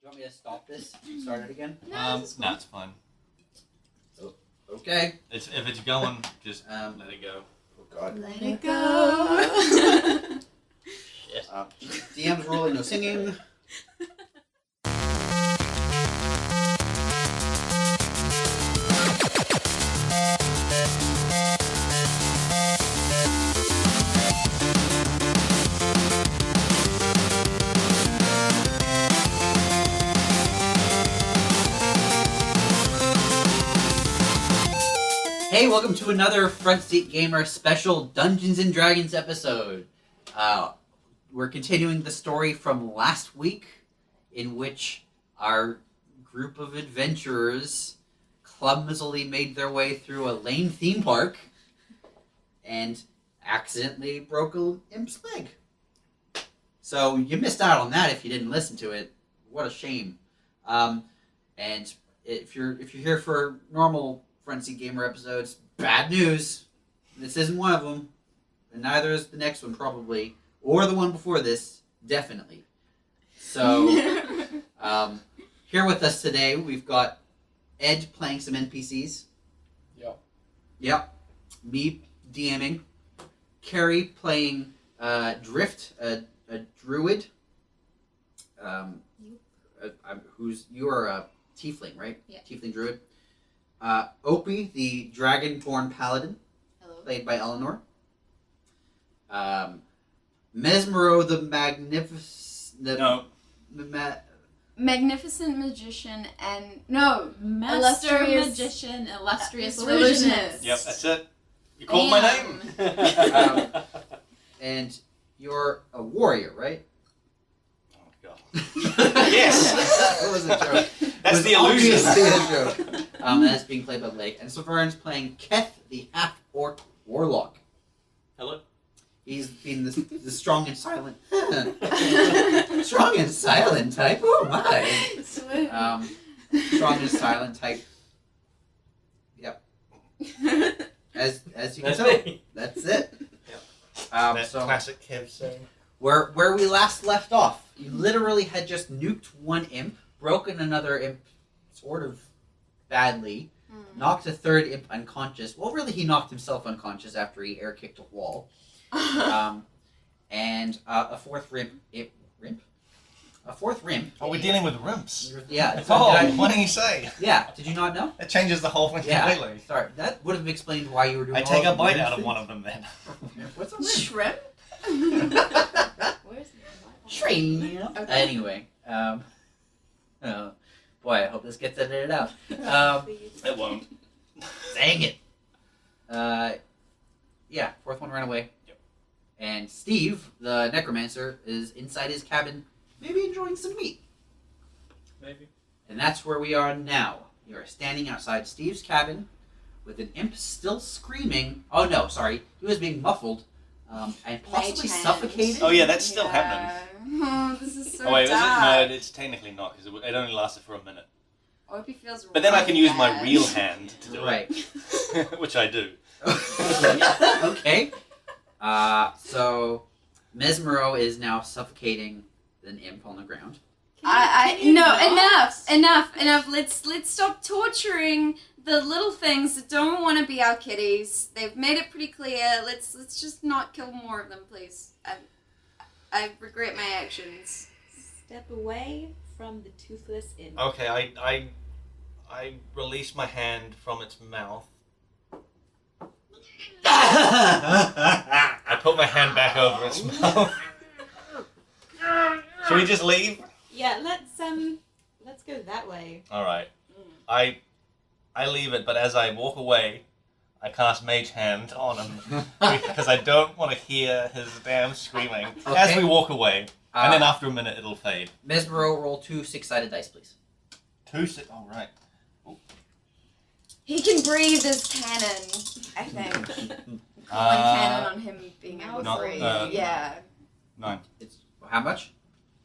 you want me to stop this and start it again? No, it's fine. Okay. If it's going, just let it go. Oh God. Let it go. Shit. DM's rolling, no singing. Hey, welcome to another Front Seat Gamer special Dungeons & Dragons episode. We're continuing the story from last week, in which our group of adventurers clumsily made their way through a lame theme park and accidentally broke an imp's leg. So you missed out on that if you didn't listen to it. What a shame. And if you're here for normal Front Seat Gamer episodes, bad news. This isn't one of them, and neither is the next one probably, or the one before this, definitely. So, here with us today, we've got Ed playing some NPCs. Yep. Me DMing. Carrie playing Drift, a druid. You are a tiefling, right? Yeah. Tiefling druid. Opie, the dragonborn paladin, Hello. played by Eleanor. Mesmero, the Magnificent magician and Master illustrious magician, illustrious illusionist. illusionist. Yep, that's it. You called my name. and you're a warrior, right? Oh God. Yes. That was a joke. That's the illusion. Obviously a joke. That's being played by Blake. And Severn's playing Keth, the half-orc warlock. Hello. He's been the strong and silent. Strong and silent type. Oh my. Strong and silent type. Yep. As you can That's tell, me. that's it. Yep. That classic Kev saying. Where we last left off, you literally had just nuked one imp, broken another imp, sort of badly, knocked a third imp unconscious. Well, really, he knocked himself unconscious after he air kicked a wall. And a fourth rimp. A fourth rimp. Oh, we're dealing with rimps. Yeah. What did you say? Yeah. Did you not know? It changes the whole thing completely. Sorry, that would have explained why you were doing. I take a bite out of one of them then. What's a rimp? Shrimp? Where's Shrimp. Okay. Anyway, oh, boy, I hope this gets edited out. It won't. Dang it. Yeah, fourth one ran away. Yep. And Steve, the necromancer, is inside his cabin, maybe enjoying some meat. Maybe. And that's where we are now. You are standing outside Steve's cabin with an imp still screaming. Oh no, sorry. He was being muffled and possibly Mage hand. suffocated. Oh yeah, that's still happening. Oh, this is so Oh wait, is it? dark. No, it's technically not because it only lasted for a minute. Opie feels But then I can use my bad. real hand to do Right. it, which I do. Okay. So Mesmero is now suffocating an imp on the ground. Enough. Let's stop torturing the little things that don't want to be our kitties. They've made it pretty clear. Let's just not kill more of them, please. I regret my actions. Step away from the toothless imp. Okay, I release my hand from its mouth. I put my hand back over its mouth. Should we just leave? Yeah, let's go that way. All right. I leave it, but as I walk away, I cast Mage Hand on him because I don't want to hear his damn screaming as we walk away. And then after a minute, it'll fade. Mesmero, roll 2 6-sided dice, please. 2 6. Oh right. He can breathe as cannon, I think. One cannon on him being able to breathe. Yeah. 9. It's how much?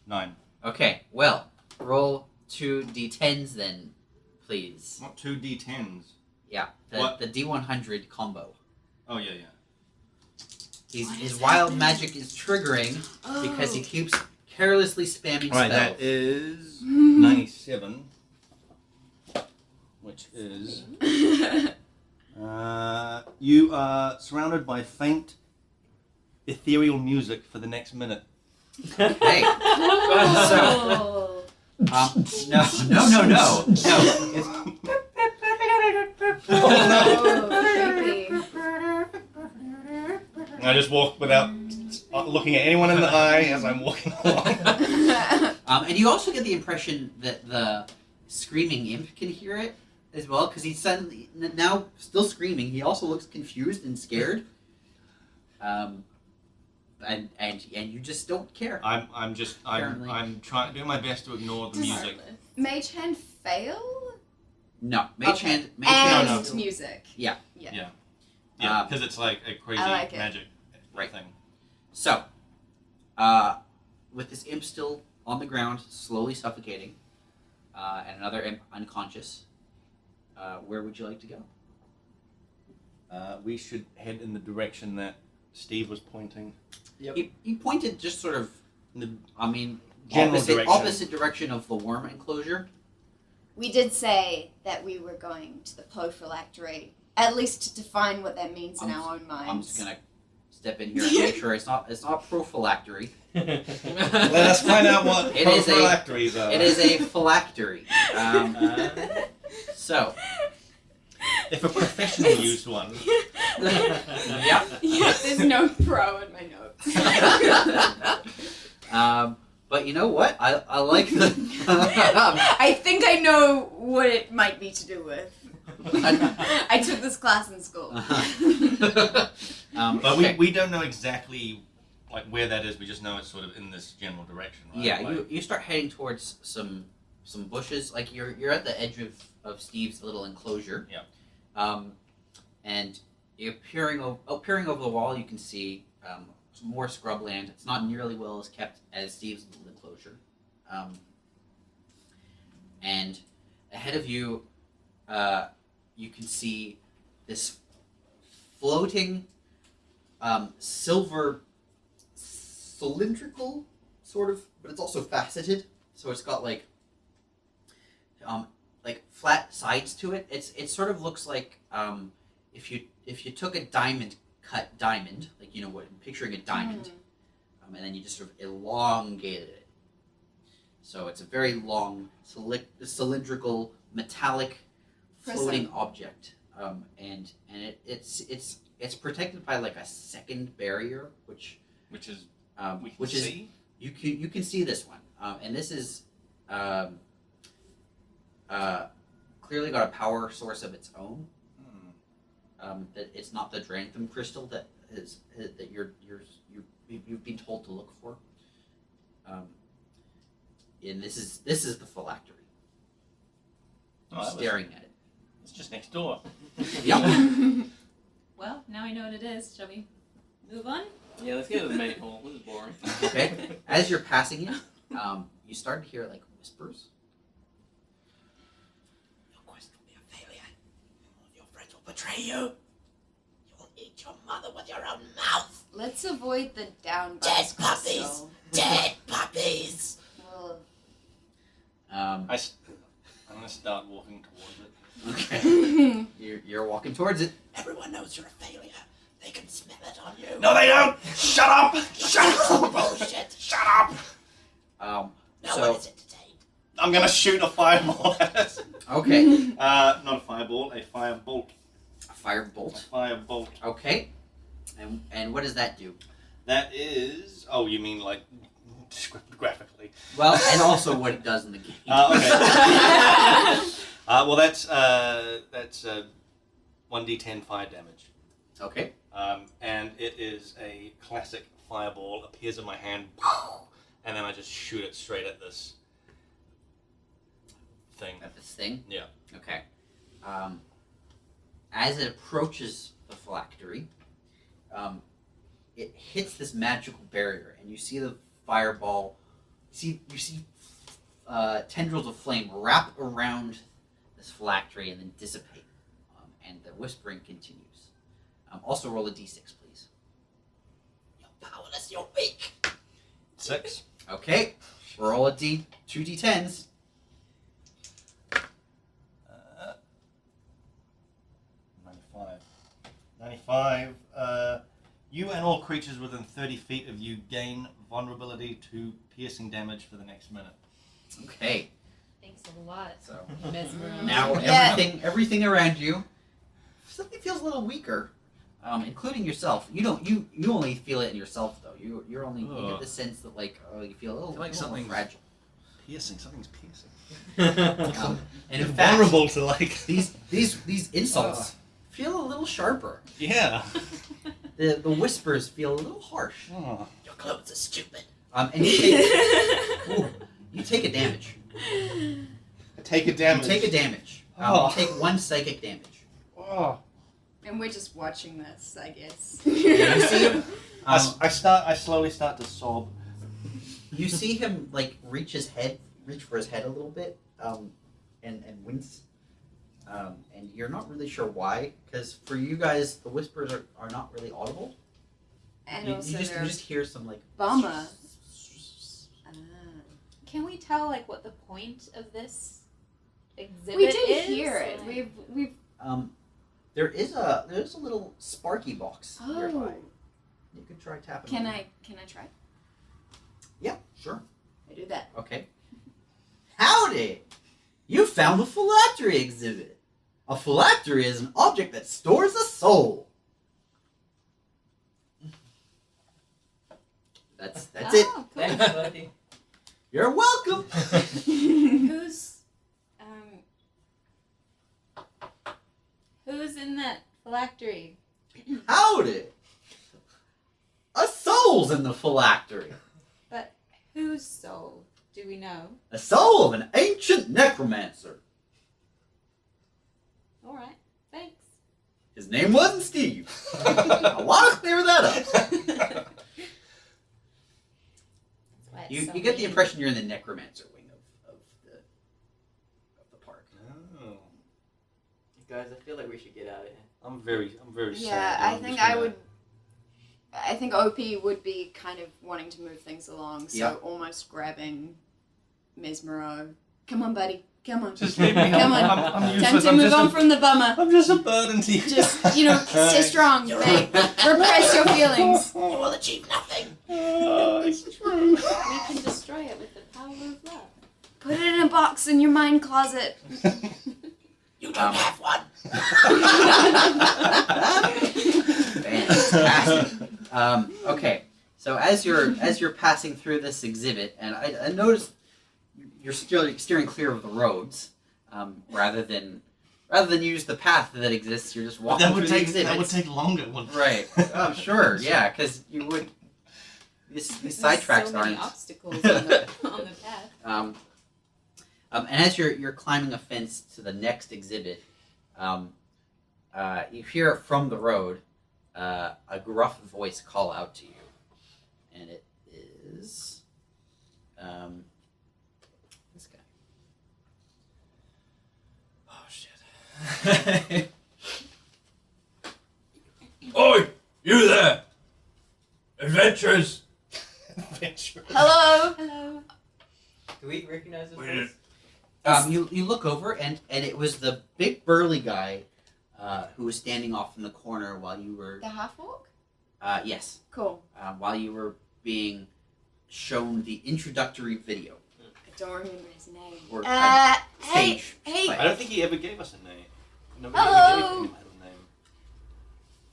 9. Okay, well, roll 2 d10s then, please. Not 2 d10s. Yeah, the D100 combo. Oh yeah. His wild magic is triggering because he keeps carelessly spamming All right, spells. that is 97, which is you are surrounded by faint, ethereal music for the next minute. Okay. Oh. No. creepy. I just walk without looking at anyone in the eye as I'm walking along. And you also get the impression that the screaming imp can hear it as well, because he's suddenly now still screaming. He also looks confused and scared. And you just don't care. I'm trying doing my best to ignore the Does- music. Mage hand fail? No, Mage Hand. And No. music. Yeah, because it's like a crazy I like it. magic Right. thing. So, with this imp still on the ground, slowly suffocating, and another imp unconscious, where would you like to go? We should head in the direction that Steve was pointing. He pointed just sort of, The general direction. opposite direction of the worm enclosure. We did say that we were going to the prophylactory, at least to define what that means in our own minds. I'm just gonna step in here and make sure it's not prophylactory. Let us find out what It is a- prophylactories are. It is a phylactery. So, If a professional used one. yep. There's no pro in my notes. But you know what? I like the. I think I know what it might be to do with. I took this class in school. But Okay. we don't know exactly like where that is. We just know it's sort of in this general direction, right? Yeah, Like, you start heading towards some bushes. Like you're at the edge of Steve's little enclosure. Yeah. And you're peering over the wall. You can see some more scrubland. It's not nearly well as kept as Steve's little enclosure. And ahead of you, you can see this floating silver cylindrical sort of, but it's also faceted. So it's got like flat sides to it. It sort of looks like if you took a cut diamond, like picturing a diamond, and then you just sort of elongated it. So it's a very long cylindrical metallic floating object, and it's protected by like a second barrier, which is we can which see. is you can see this one, and this is clearly got a power source of its own. It's not the Drantham crystal that you've been told to look for. And this is the phylactery. Staring at it. It's just next door. Yep. Well, now I know what it is. Shall we move on? Yeah, let's get to the main hole. This is boring. Okay. As you're passing it, you start to hear like whispers. Your quest will be a failure. All of your friends will betray you. You will eat your mother with your own mouth. Let's avoid the down by Dead the puppies. crystal. Dead puppies. Ugh. I'm gonna start walking towards it. Okay. You're walking towards it. Everyone knows you're a failure. They can smell it on you. No, they don't. Shut up. Shut up. Bullshit. Shut up. Now So- what is it today? I'm gonna shoot a fireball at it. Okay. Not a fireball, a firebolt. A firebolt. Firebolt. Okay. And what does that do? That is. Oh, you mean like graphically? Well, and also what it does in the game. Okay. Well, that's 1d10 fire damage. Okay. And it is a classic fireball. Appears in my hand, and then I just shoot it straight at this thing. At this thing? Yeah. Okay. As it approaches the phylactery, it hits this magical barrier, and you see the fireball. You see tendrils of flame wrap around this phylactery and then dissipate, and the whispering continues. Also, roll a d6, please. You're powerless. You're weak. 6. Okay. Roll a D, 2d10s. 95. 95. You and all creatures within 30 feet of you gain vulnerability to piercing damage for the next minute. Okay. Thanks a lot. So Mesmerized. now Yeah. everything around you suddenly feels a little weaker, including yourself. You only feel it in yourself though. You get the sense that you feel a little, Like little something's- more fragile. Something's piercing. And in fact, vulnerable to like. these insults feel a little sharper. Yeah. The whispers feel a little harsh. Oh. Your clothes are stupid. And you take a damage. Take a damage. You take a damage. Oh. You take 1 psychic damage. Oh. And we're just watching this, I guess. Yeah, you see him. I slowly start to sob. You see him reach for his head a little bit, and wince. And you're not really sure why, because for you guys, the whispers are not really audible. And You also just hear some bummer. Can we tell what the point of this exhibit We did is? hear it. Like- We've There's a little sparky box nearby. Oh. You could try tapping. Can on it. I try? Yeah, sure. I do that. Okay. Howdy! You found the phylactery exhibit. A phylactery is an object that stores a soul. That's it. Oh, cool. Thanks, buddy. You're welcome. Who's in that phylactery? Howdy! A soul's in the phylactery. But whose soul? Do we know? A soul of an ancient necromancer. All right. Thanks. His name wasn't Steve. I want to clear that up. That's why it's You so get the mean. impression you're in the necromancer wing of the park. Oh. Guys, I feel like we should get out of here. I'm very Yeah, sad. I I'm think just I gonna- would. I think OP would be kind of wanting to move things along, so Yep. almost grabbing Mesmero. Come on, buddy. Come on. Just leave me. Come on. I'm Time useless. to I'm move just on a- from the bummer. I'm just a burden to you. Just, stay strong, mate. Repress your feelings. You will achieve nothing. It's true. We can destroy it with the power of love. Put it in a box in your mind closet. You don't have one. Fantastic. Okay, so as you're passing through this exhibit, and I noticed you're still steering clear of the roads, rather than use the path that exists. You're just walking through the exhibit. That would take longer. Right. Oh, sure. Yeah, because you would. These sidetracks so many aren't. obstacles on the path. And as you're climbing a fence to the next exhibit, you hear from the road a gruff voice call out to you, and it is this guy. Oh shit. Oi! You there! Adventurers! Hello. Hello. Do we recognize this Wait. voice? You look over, and it was the big burly guy who was standing off in the corner while you were The half walk? yes, Cool. while you were being shown the introductory video I don't remember his name. or Hey, stage. hey. play. I don't think he ever gave us a name. Nobody Hello. ever gave him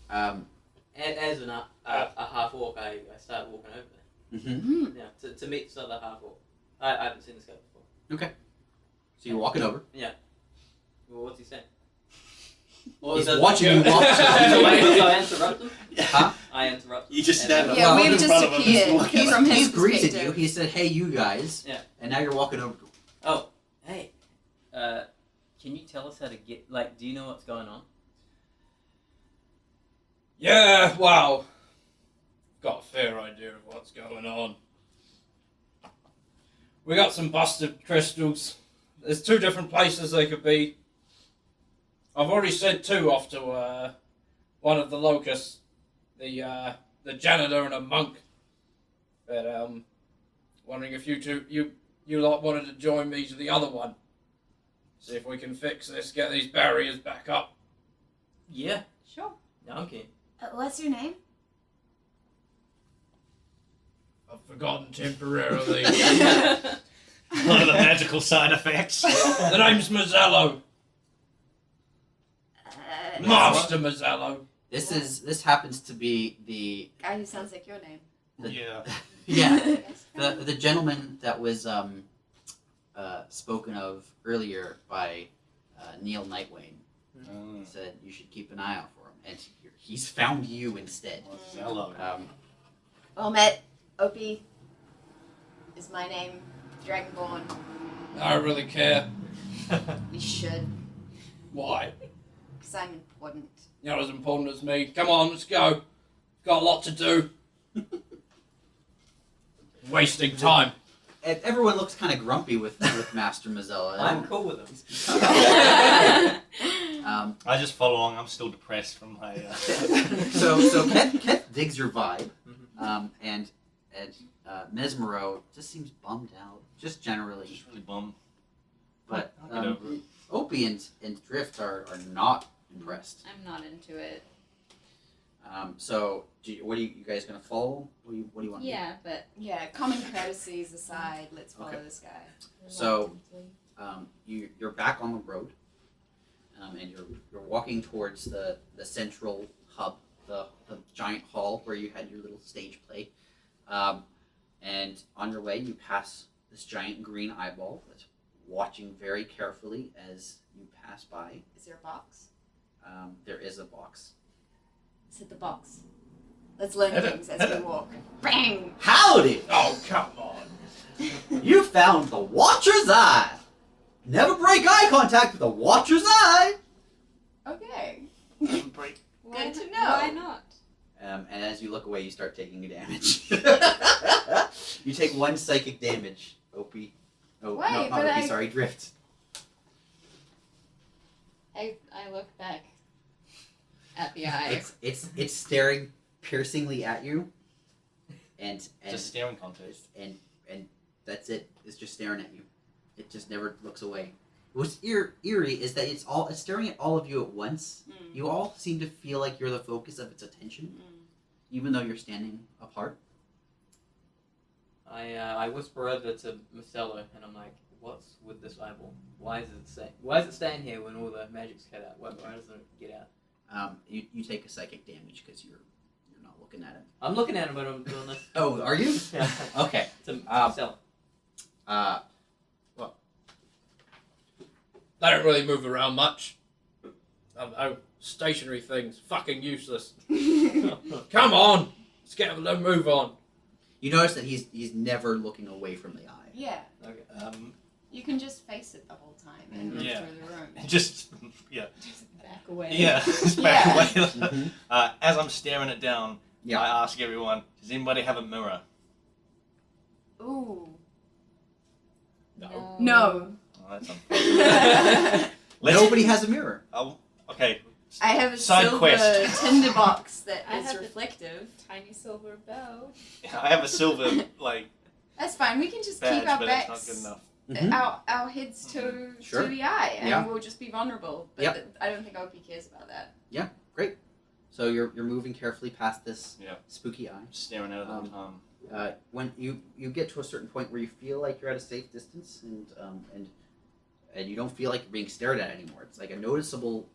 a name. And as a half orc, I started walking over there. Mhm. Yeah, to meet this other half orc. I haven't seen this guy before. So you're walking over. Well, what's he saying? He's watching you walk. I interrupt him. Huh? I interrupt him. You just stand And, up. Yeah, Well, we've in just front of him. appeared He's, from his he's greeted perspective. you. He said, "Hey, you guys." Yeah. And now you're walking over. Oh, hey. Can you tell us how to get? Do you know what's going on? Yeah, well, got a fair idea of what's going on. We got some busted crystals. There's 2 different places they could be. I've already sent 2 off to one of the locusts, the janitor and a monk. But Wondering if you lot wanted to join me to the other one. See if we can fix this, get these barriers back up. Yeah. Sure. No, I'm keen. What's your name? I've forgotten temporarily. One of the magical side effects. The name's Mazzello. Master Mazzello. This happens to be the Guy who sounds like your name. Yeah. yeah the gentleman that was spoken of earlier by Neil Nightwayne. Said you should keep an eye out for him, and he's found you instead. Hello. Well met. Opie is my name. Dragonborn. I don't really care. You should, Why? because I'm important. You're not as important as me. Come on, let's go. Got a lot to do. Wasting time. And everyone looks kind of grumpy with Master Mazzella. I'm cool with them. I just follow along. I'm still depressed from my. So Keth digs your vibe, and Mesmero just seems bummed out, just generally. Just really bummed. But I'll get over it. Opie and Drift are not impressed. I'm not into it. So what are you guys gonna follow? What do you want? Yeah, but Yeah, common courtesies aside, let's follow Okay. this guy. So you're back on the road, and you're walking towards the central hub, the giant hall where you had your little stage play, and on your way you pass this giant green eyeball that's watching very carefully as you pass by. Is there a box? There is a box. Sit the box. Let's learn things as we walk. Bang! Howdy! Oh, come on. You found the Watcher's Eye. Never break eye contact with the Watcher's Eye. Okay. Break. Good to know. Why not? And as you look away, you start taking damage. You take 1 psychic damage, Opie. Oh, Wait, no, not but Opie, sorry, Drift. I look back at the eye. It's staring piercingly at you, and Just staring contest. and that's it. It's just staring at you. It just never looks away. What's eerie is that it's staring at all of you at once. Mm. You all seem to feel like you're the focus of its attention, even though you're standing apart. I whisper over to Marcello and I'm like, what's with this eyeball? Why is it staying here when all the magic's cut out? Why doesn't it get out? You take a psychic damage because you're not looking at it. I'm looking at him, but I'm doing this. Oh, are you? Yeah. Okay. To Marcello. They don't really move around much. I don't know. Stationary things. Fucking useless. Come on! Let's get a move on. You notice that he's never looking away from the eye. Yeah. Okay. You can just face it the whole time and move Yeah. through the room. Just yeah. Back away. Yeah. Just back Yeah. away. Mhm. As I'm staring it down, Yeah. I ask everyone: does anybody have a mirror? Ooh. No. No. Oh, that's unfortunate. Nobody has a mirror. Okay. I have a Side silver quest. tinderbox that I is have the- reflective. Tiny silver bow. I have a silver That's fine. We can just badge, keep our but it's not backs, good enough. Mhm. our heads to Sure. the eye, and Yeah. we'll just be vulnerable. But Yep. I don't think OP cares about that. So you're moving carefully past this Yeah. spooky eye. Just staring at it all the time. When you get to a certain point where you feel like you're at a safe distance and you don't feel like you're being stared at anymore. It's like a noticeable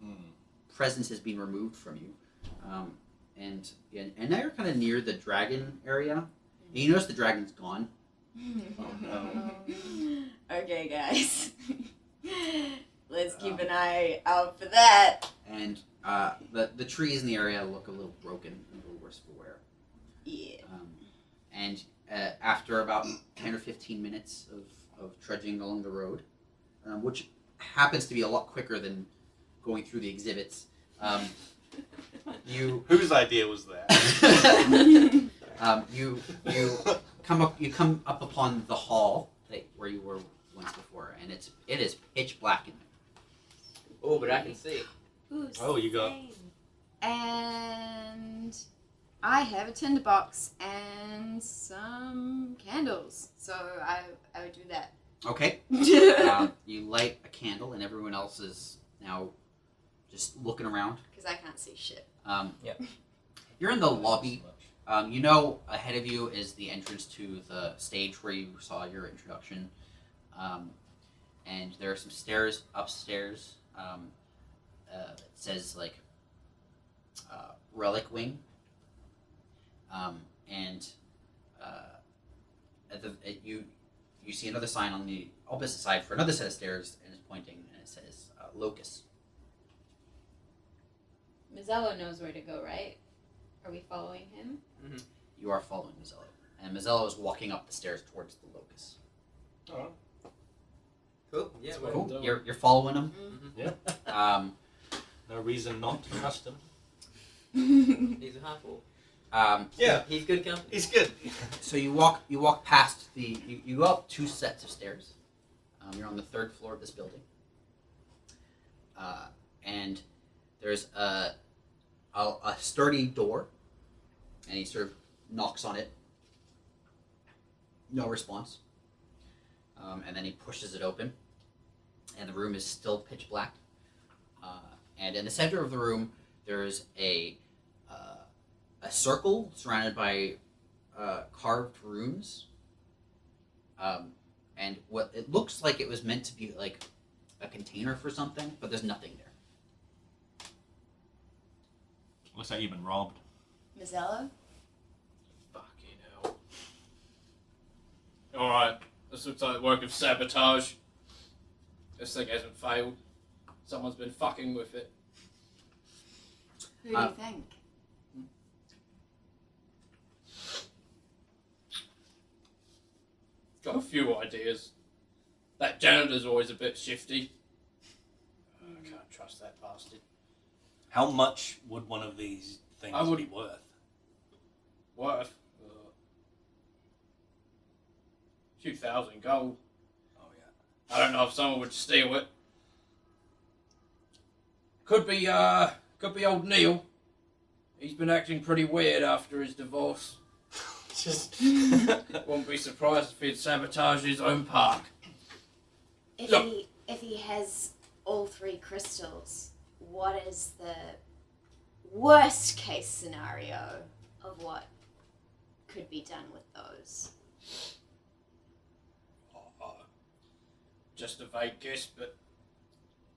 presence has been removed from you, and now you're kind of near the dragon area. And you notice the dragon's gone. no. Okay, guys. Let's keep an eye out for that. And the trees in the area look a little broken, and a little worse for wear. Yeah. And after about 10 or 15 minutes of trudging along the road, which happens to be a lot quicker than going through the exhibits, you Whose idea was that? you come up upon the hall where you were once before, and it is pitch black in there. Oh, but I can see. Ooh, Oh, you got- same. And I have a tinderbox and some candles, so I would do that. Okay. You light a candle, and everyone else is now just looking around. Because I can't see shit. Yep. You're in the lobby. You know, ahead of you is the entrance to the stage where you saw your introduction. And there are some stairs upstairs. It says, like, Relic Wing. You see another sign on the opposite side for another set of stairs, and it's pointing, and it says Locus. Mazzello knows where to go, right? Are we following him? You are following Mazzello, and Mazzello is walking up the stairs towards the Locus. Oh, Cool. Yeah. That's Well, cool. Cool. You're following him. Yeah. No reason not to trust him. he's a half-orc. Yeah. He's good company. He's good. So you walk past you go up 2 sets of stairs. You're on the 3rd floor of this building, and there's a sturdy door, and he sort of knocks on it. No response. And then he pushes it open, and the room is still pitch black. And in the center of the room, there's a circle surrounded by carved runes. And what it looks like it was meant to be like a container for something, but there's nothing there. Looks like you've been robbed. Mazzello? fucking hell. Alright, this looks like the work of sabotage. This thing hasn't failed. Someone's been fucking with it. Who do you think? Got a few ideas. That janitor's always a bit shifty. I can't trust that bastard. How much would one of these things I would- be worth? Worth a few thousand gold. Oh yeah. I don't know if someone would steal it. Could be old Neil. He's been acting pretty weird after his divorce. Just Wouldn't be surprised if he'd sabotage his own park. If he has all 3 crystals, what is the worst case scenario of what could be done with those? Just a vague guess, but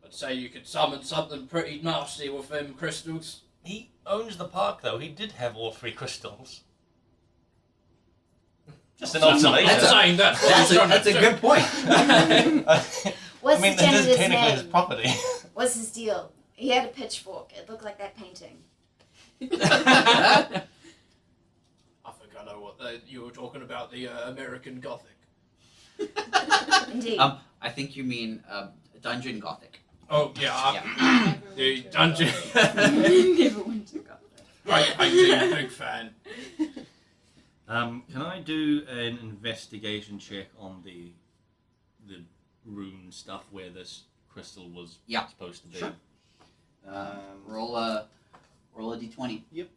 I'd say you could summon something pretty nasty with them crystals. he owns the park though. He did have all 3 crystals. Just an I'm observation. saying that's what he's trying That's to a do. good point. What's I mean, the this is janitor's technically his name? property. What's his deal? He had a pitchfork. It looked like that painting. I think I know what you were talking about, the American Gothic. Indeed. I think you mean Dungeon Gothic. Oh, yeah. Yeah. The dungeon. Never went to God. Great painting, big fan. Can I do an investigation check on the rune stuff where this crystal was supposed to be? Sure. Roll a d20. Yep.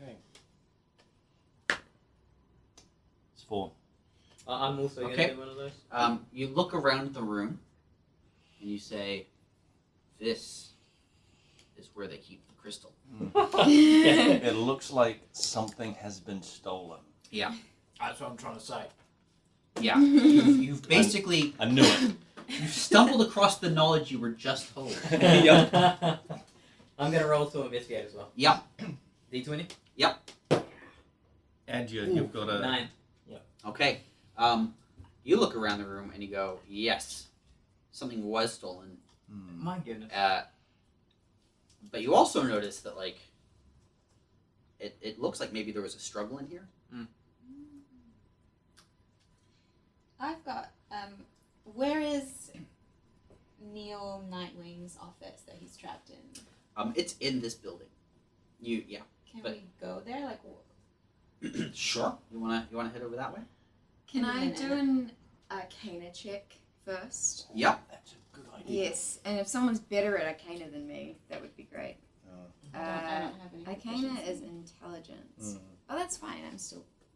Okay. It's 4. I'm also going Okay. to do one of those. You look around the room, and you say, "This is where they keep the crystal." It looks like something has been stolen. Yeah. That's what I'm trying to say. Yeah. You've basically I knew it. you've stumbled across the knowledge you were just told. I'm going to roll to investigate as well. Yeah. D20? And you've got a 9. Okay. You look around the room and you go, "Yes, something was stolen." My goodness. But you also notice that, like, it looks like maybe there was a struggle in here. I've got, where is Neil Nightwing's office that he's trapped in? It's in this building. Can But- we go there? Like, Sure. You wanna head over that way? Can In a I minute. do an Arcana check first? Yep. That's a good idea. Yes, and if someone's better at Arcana than me, that would be great. I don't have any Arcana proficiency. is intelligence. Oh, that's fine.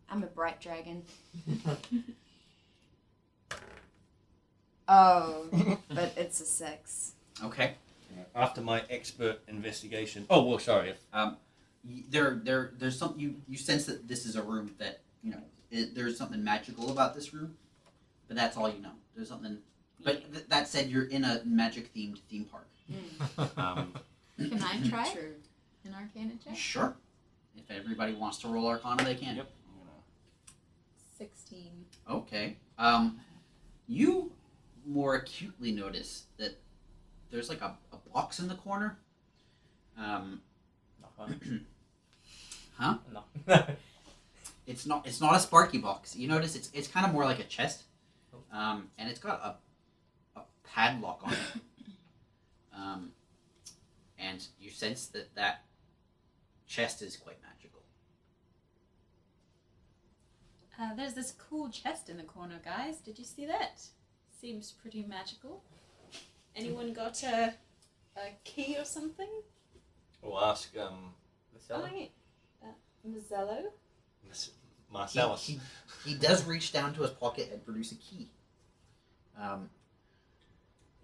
I'm a bright dragon. Oh, but it's a 6. Okay. After my expert investigation. Oh well, sorry. There's something you sense that this is a room that there's something magical about this room, but that's all you know. There's something. But that said, you're in a magic themed theme park. Can I try True. an Arcana check? Sure. If everybody wants to roll Arcana, they can. Yep. 16. Okay. You more acutely notice that there's like a box in the corner. Not fun. Huh? No. It's not a sparky box. You notice it's kind of more like a chest. And it's got a padlock on it. And you sense that chest is quite magical. There's this cool chest in the corner, guys. Did you see that? Seems pretty magical. Anyone got a key or something? We'll ask Marcella? Mazzello? Marcellus. He does reach down to his pocket and produce a key. Yeah,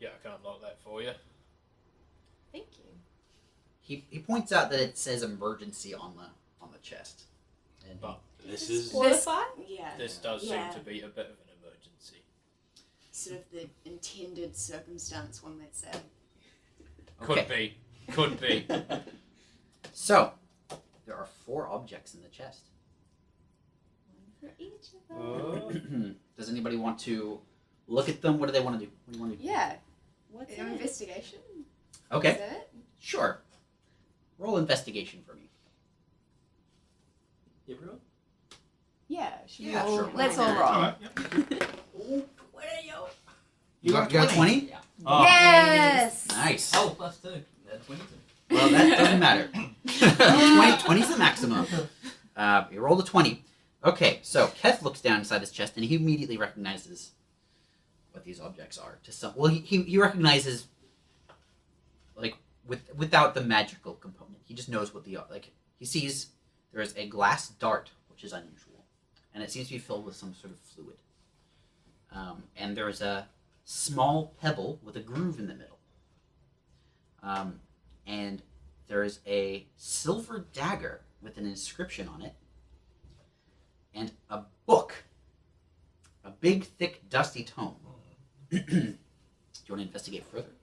I can unlock that for you. Thank you. He points out that it says emergency on the chest. And But This is Qualify? Yeah. this does Yeah. seem to be a bit of an emergency. Sort of the intended circumstance, one might say. okay. Could be. So there are 4 objects in the chest. One for each of them. Oh. Does anybody want to look at them? What do they want to do? What do you want to do? Yeah. What's in it? Investigation. Okay. Is it? Sure. Roll investigation for me. Everyone? Yeah. Should we Yeah, all, sure. Let's all roll. Alright, You got 20? Yeah. Oh. Yes. Nice. Oh, +2. That's 22. Well, that doesn't matter. 20's the maximum. You rolled a 20. Okay, so Keth looks down inside his chest and he immediately recognizes what these objects are. He recognizes, like, without the magical component. He just knows what he sees there is a glass dart, which is unusual, and it seems to be filled with some sort of fluid. And there is a small pebble with a groove in the middle. And there is a silver dagger with an inscription on it, and a book, a big, thick, dusty tome. Do you want to investigate further?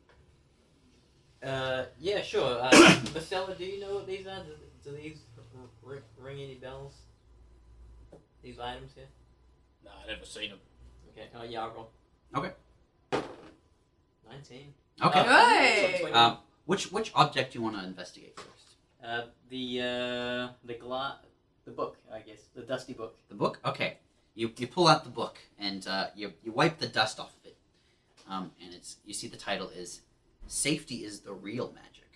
Yeah, sure. Marcella, do you know what these are? Do these ring any bells? These items here? Nah, I never seen them. Okay. Oh, yeah, I'll roll. Okay. 19. Okay. Good. Which object do you want to investigate first? The book, I guess. The dusty book. The book? Okay. You pull out the book and you wipe the dust off of it. And you see the title is Safety is the Real Magic.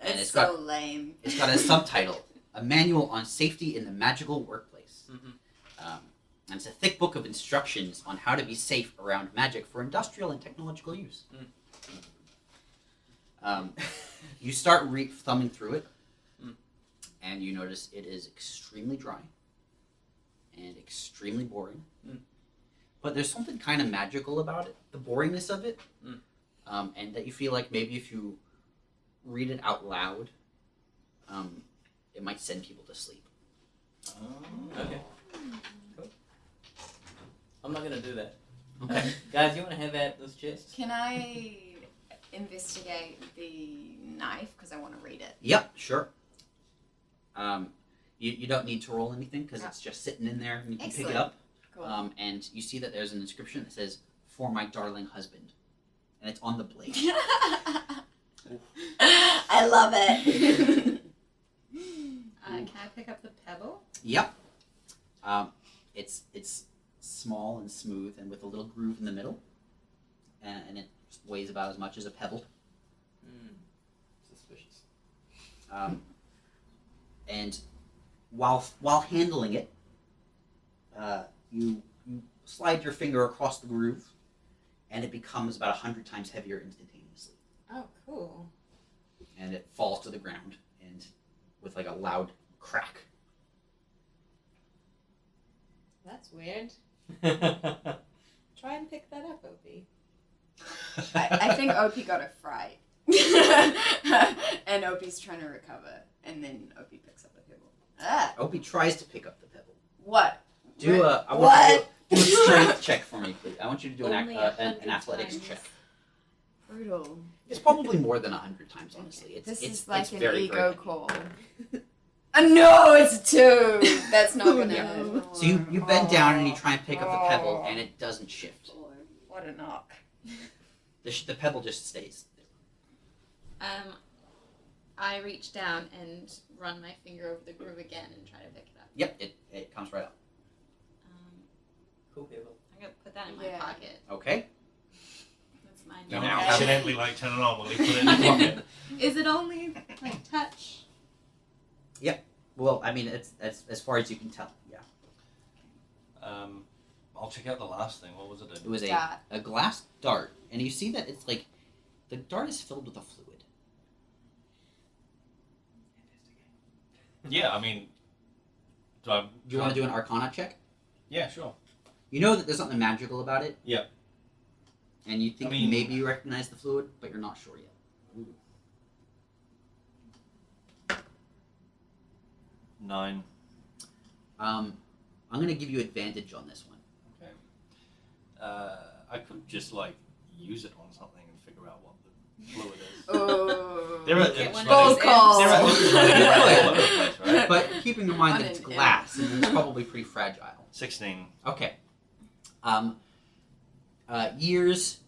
It's it's so lame. It's got a subtitle, A Manual on Safety in the Magical Workplace. Mm-hmm. And it's a thick book of instructions on how to be safe around magic for industrial and technological use. You start thumbing through it, and you notice it is extremely dry and extremely boring. But there's something kind of magical about it, the boringness of it, and that you feel like maybe if you read it out loud, it might send people to sleep. Okay. Cool. I'm not gonna do that. Okay. Guys, you wanna have at this chest? Can I investigate the knife? Because I want to read it. Yep, sure. You don't need to roll anything because it's just sitting in there and you can pick it Excellent. up. Cool. And you see that there's an inscription that says, "For my darling husband." And it's on the blade. I love it. Can I pick up the pebble? Yep. It's small and smooth and with a little groove in the middle. And it weighs about as much as a pebble. Suspicious. And while handling it, you slide your finger across the groove, and it becomes about 100 times heavier instantaneously. Oh, cool. and it falls to the ground, and with like a loud crack. That's weird. Try and pick that up, Opie. I think Opie got a fright. and Opie's trying to recover. And then Opie picks up the pebble. Ah! Opie tries to pick up the pebble. What? I want you to do a strength check for me, please. I want you to do Only an athletics 100 check. times. Brutal. It's probably more than 100 times, honestly. This It's is like it's an very, ego very call. No, it's a 2. That's not gonna Yeah. happen. So you bend down and you try and pick up the pebble, and it doesn't shift. What a knock. The pebble just stays. I reach down and run my finger over the groove again and try to pick it up. Yep, it comes right up. Cool people. I'm gonna put that in my Yeah. pocket. Okay. That's mine. Don't Now- accidentally like turn it on while you put it in the pocket. Is it only like touch? Well, I mean, it's as far as you can tell. Yeah. I'll check out the last thing. What was it? It was Dart. a glass dart, and you see that it's like the dart is filled with a fluid. Yeah, I mean, do you want to do an Arcana check? Yeah, sure. You know that there's something magical about it. Yeah. And you think I mean- maybe you recognize the fluid, but you're not sure yet. 9. I'm gonna give you advantage on this one. Okay. I could just like use it on something and figure out what the fluid is. Oh. There are Get one Bold of those call. There are ends. all over the place, right? But keeping in mind On that it's an glass and it's probably pretty fragile. 16. Okay. Years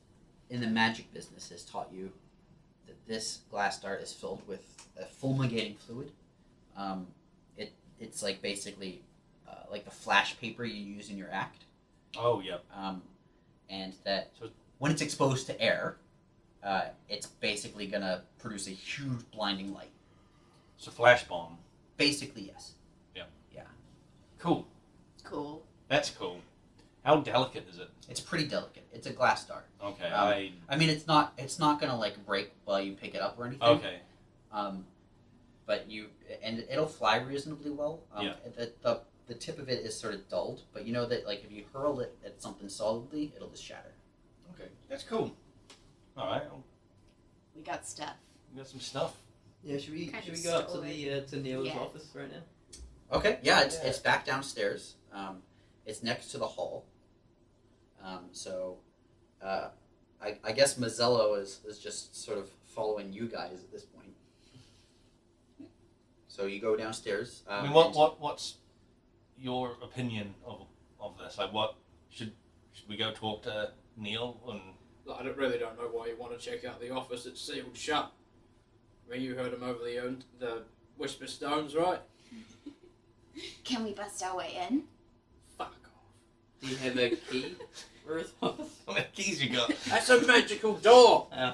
in the magic business has taught you that this glass dart is filled with a fulminating fluid. It's like basically like the flash paper you use in your act. Oh, yeah. And that So- when it's exposed to air, it's basically gonna produce a huge blinding light. It's a flash bomb. Basically, yes. Cool. Cool. That's cool. How delicate is it? It's pretty delicate. It's a glass dart. Okay, I mean, it's not gonna like break while you pick it up or anything. Okay. But and it'll fly reasonably well. Yeah. The tip of it is sort of dulled, but you know that like if you hurl it at something solidly, it'll just shatter. Okay. That's cool. All right. We got stuff. We got some stuff. Yeah, should we Kind should of we go up to stole the to Neil's Yeah. office right now? Okay. Yeah, Yeah. it's back downstairs. It's next to the hall. I guess Mazzello is just sort of following you guys at this point. So you go downstairs. I mean, and- what's your opinion of this? Like, what should we go talk to Neil and? I really don't know why you want to check out the office. It's sealed shut. I mean, you heard him over the Whisper Stones, right? Can we bust our way in? Fuck off. Do you have a key for his office? How many keys you got? That's a magical door. Yeah.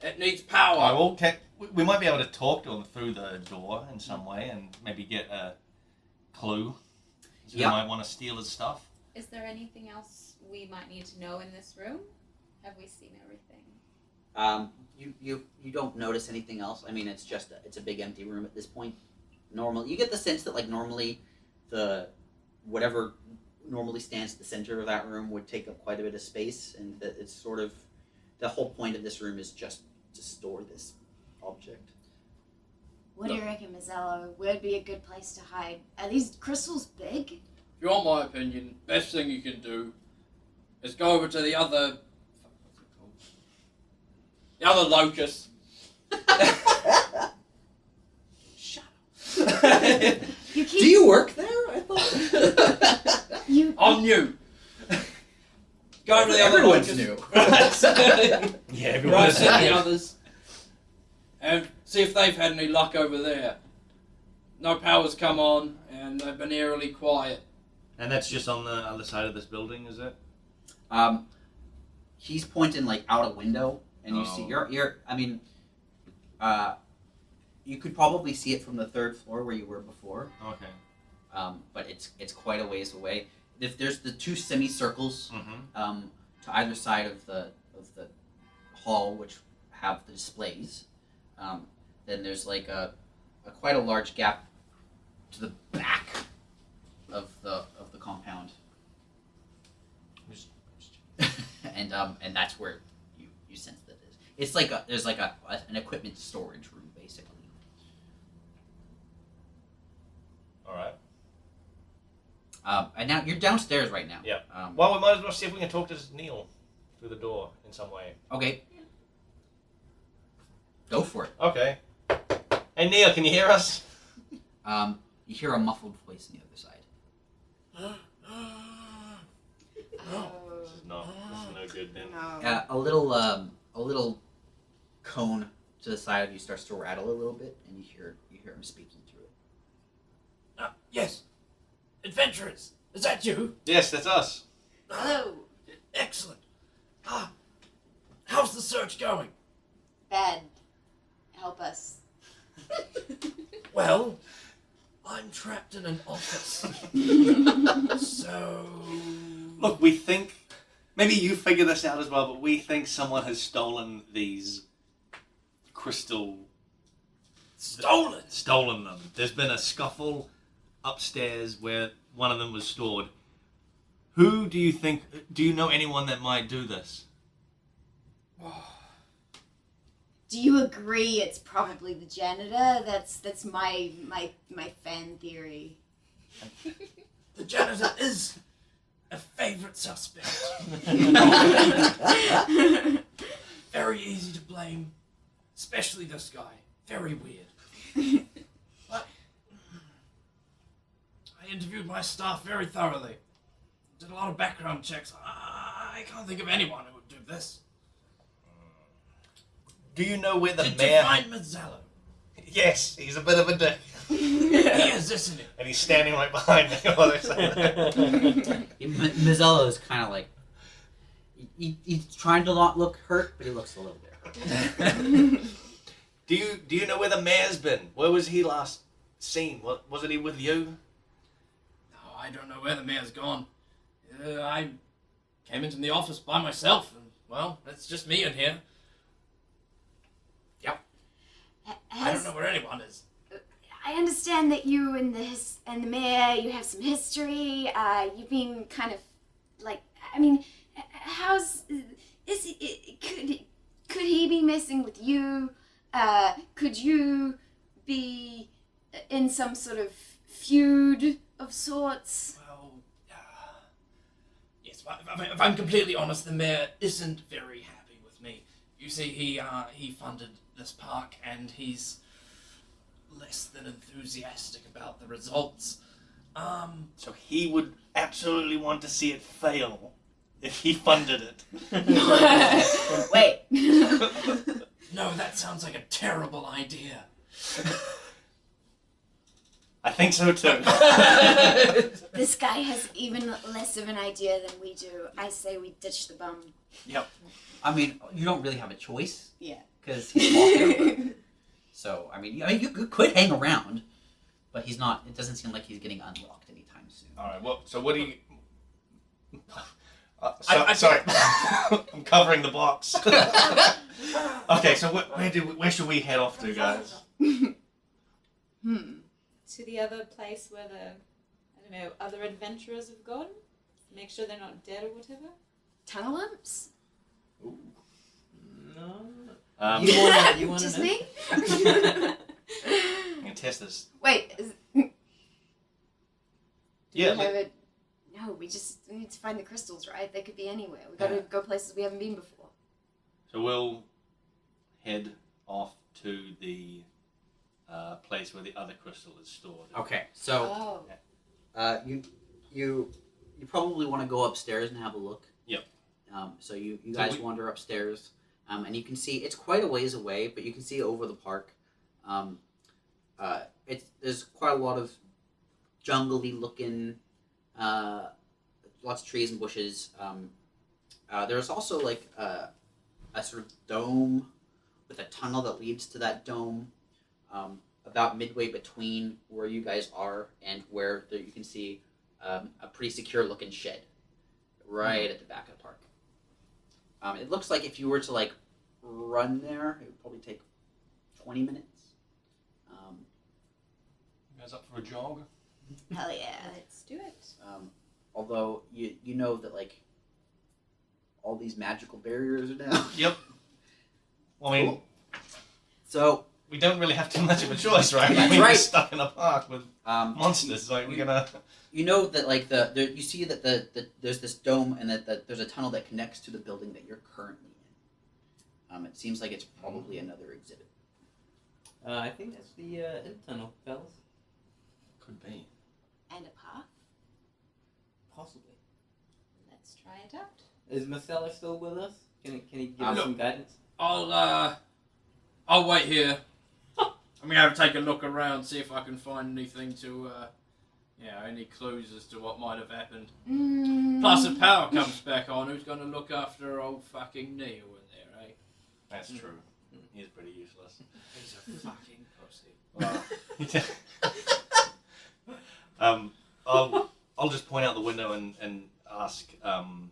It needs All right, power. well, we might be able to talk to him through the door in some way and maybe get a clue. So Yeah. we might want to steal his stuff. Is there anything else we might need to know in this room? Have we seen everything? You don't notice anything else. I mean, it's a big empty room at this point. Normally, you get the sense that like normally, whatever normally stands at the center of that room would take up quite a bit of space, and that it's sort of the whole point of this room is just to store this object. What do you reckon, Mazzello? Where'd be a good place to hide? Are these crystals big? If you want my opinion, best thing you can do is go over to the other. What's it called? The other locust. Shut up. You keep Do you work there? I thought you. I'm new. Go over to the other Everyone's locust. new. Yeah, Right, everyone's see the others. And see if they've had any luck over there. No power's come on, and they've been eerily quiet. And that's just on the other side of this building, is it? He's pointing like out a window, and you see Oh. you're. I mean, you could probably see it from the third floor where you were before. Okay. But it's quite a ways away. If there's the two semicircles Mm-hmm. to either side of the hall, which have the displays. Then there's like a quite a large gap to the back of the compound, and that's where you sense that it is. It's like there's like an equipment storage room basically. All right. And now you're downstairs right now. Yeah. Well, we might as well see if we can talk to Neil through the door in some way. Okay. Go for it. Okay. Hey Neil, can you hear us? You hear a muffled voice on the other side. This is no good then. No. A little cone to the side of you starts to rattle a little bit, and you hear him speaking through it. Yes. Adventurers, is that you? Yes, that's us. Hello. Excellent. How's the search going? Bad. Help us. Well, I'm trapped in an office. So... Look, we think maybe you figure this out as well, but we think someone has stolen these crystal. Stolen them. There's been a scuffle upstairs where one of them was stored. Who do you think? Do you know anyone that might do this? Do you agree it's probably the janitor? That's my fan theory. The janitor is a favorite suspect. Very easy to blame, especially this guy. Very weird. But I interviewed my staff very thoroughly. Did a lot of background checks. I can't think of anyone who would do this. Do you know where the Did mayor? you find Mazzello? Yes, he's a bit of a dick, He is, isn't he? and he's standing right behind me while they're saying that. Mazzello is kind of like he's trying to not look hurt, but he looks a little bit hurt. Do you know where the mayor's been? Where was he last seen? Wasn't he with you? No, I don't know where the mayor's gone. I came into the office by myself, and, well, it's just me in here. Yep. I don't know where anyone is. I understand that you and the mayor, you have some history. You've been kind of like, I mean, could he be messing with you? Could you be in some sort of feud of sorts? Well, yes, if I'm completely honest, the mayor isn't very happy with me. You see, he funded this park, and he's less than enthusiastic about the results. So he would absolutely want to see it fail if he funded it. Wait. No, that sounds like a terrible idea. I think so too. This guy has even less of an idea than we do. I say we ditch the bum. Yep. I mean, you don't really have a choice Yeah. because he's walking. So I mean, you could hang around, but he's not. It doesn't seem like he's getting unlocked anytime soon. All right. Well, so what do you? I- Sorry, I'm covering the box. Okay, so where should we head off to, guys? To the other place where the other adventurers have gone. Make sure they're not dead or whatever. Tunnel lumps? No. You want Just to know? me? I'm gonna test this. Wait. Yeah. We have it. No, we need to find the crystals, right? They could be anywhere. We gotta go places we haven't been before. So we'll head off to the place where the other crystal is stored. Okay, so you probably want to go upstairs and have a look. Yep. So you guys wander upstairs, and you can see it's quite a ways away, but you can see over the park. There's quite a lot of jungly looking, lots of trees and bushes. There's also like a sort of dome with a tunnel that leads to that dome. About midway between where you guys are and where you can see a pretty secure looking shed right at the back of the park. It looks like if you were to like run there. It would probably take 20 minutes. You guys up for a jog? Hell yeah. Let's do it. Although you know that like all these magical barriers are down. Yep. Well, I mean, Cool. So we don't really have too much of a choice, right? That's We're right. stuck in a park with monsters. Like we're gonna. you know that like you see that the there's this dome and that there's a tunnel that connects to the building that you're currently in. It seems like it's probably another exhibit. I think that's the internal, fellas. Could be. And a path. Possibly. Let's try it out. Is Marcelo still with us? Can he give Um, us some guidance? I'll wait here. I'm gonna have to take a look around, see if I can find anything to, any clues as to what might have happened. Plus, if power comes back on, who's gonna look after old fucking Neil in there, eh? That's true. He's pretty useless. He's a fucking pussy. I'll just point out the window and ask him.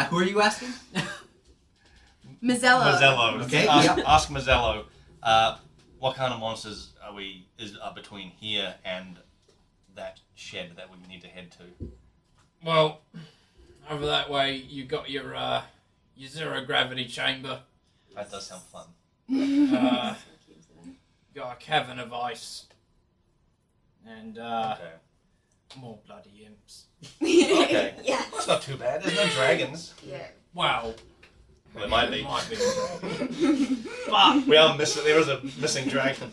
Who are you asking? Mazzello. Mazzello. Okay, Ask Mazzello. What kind of monsters are between here and that shed that we need to head to? Well, over that way, you got your zero gravity chamber. That does sound fun. Got a cavern of ice. And Okay. more bloody imps. Okay. Yeah. That's not too bad. There's no dragons. Yeah. Wow. Well, there might be. Might be. But we are missing. There is a missing dragon.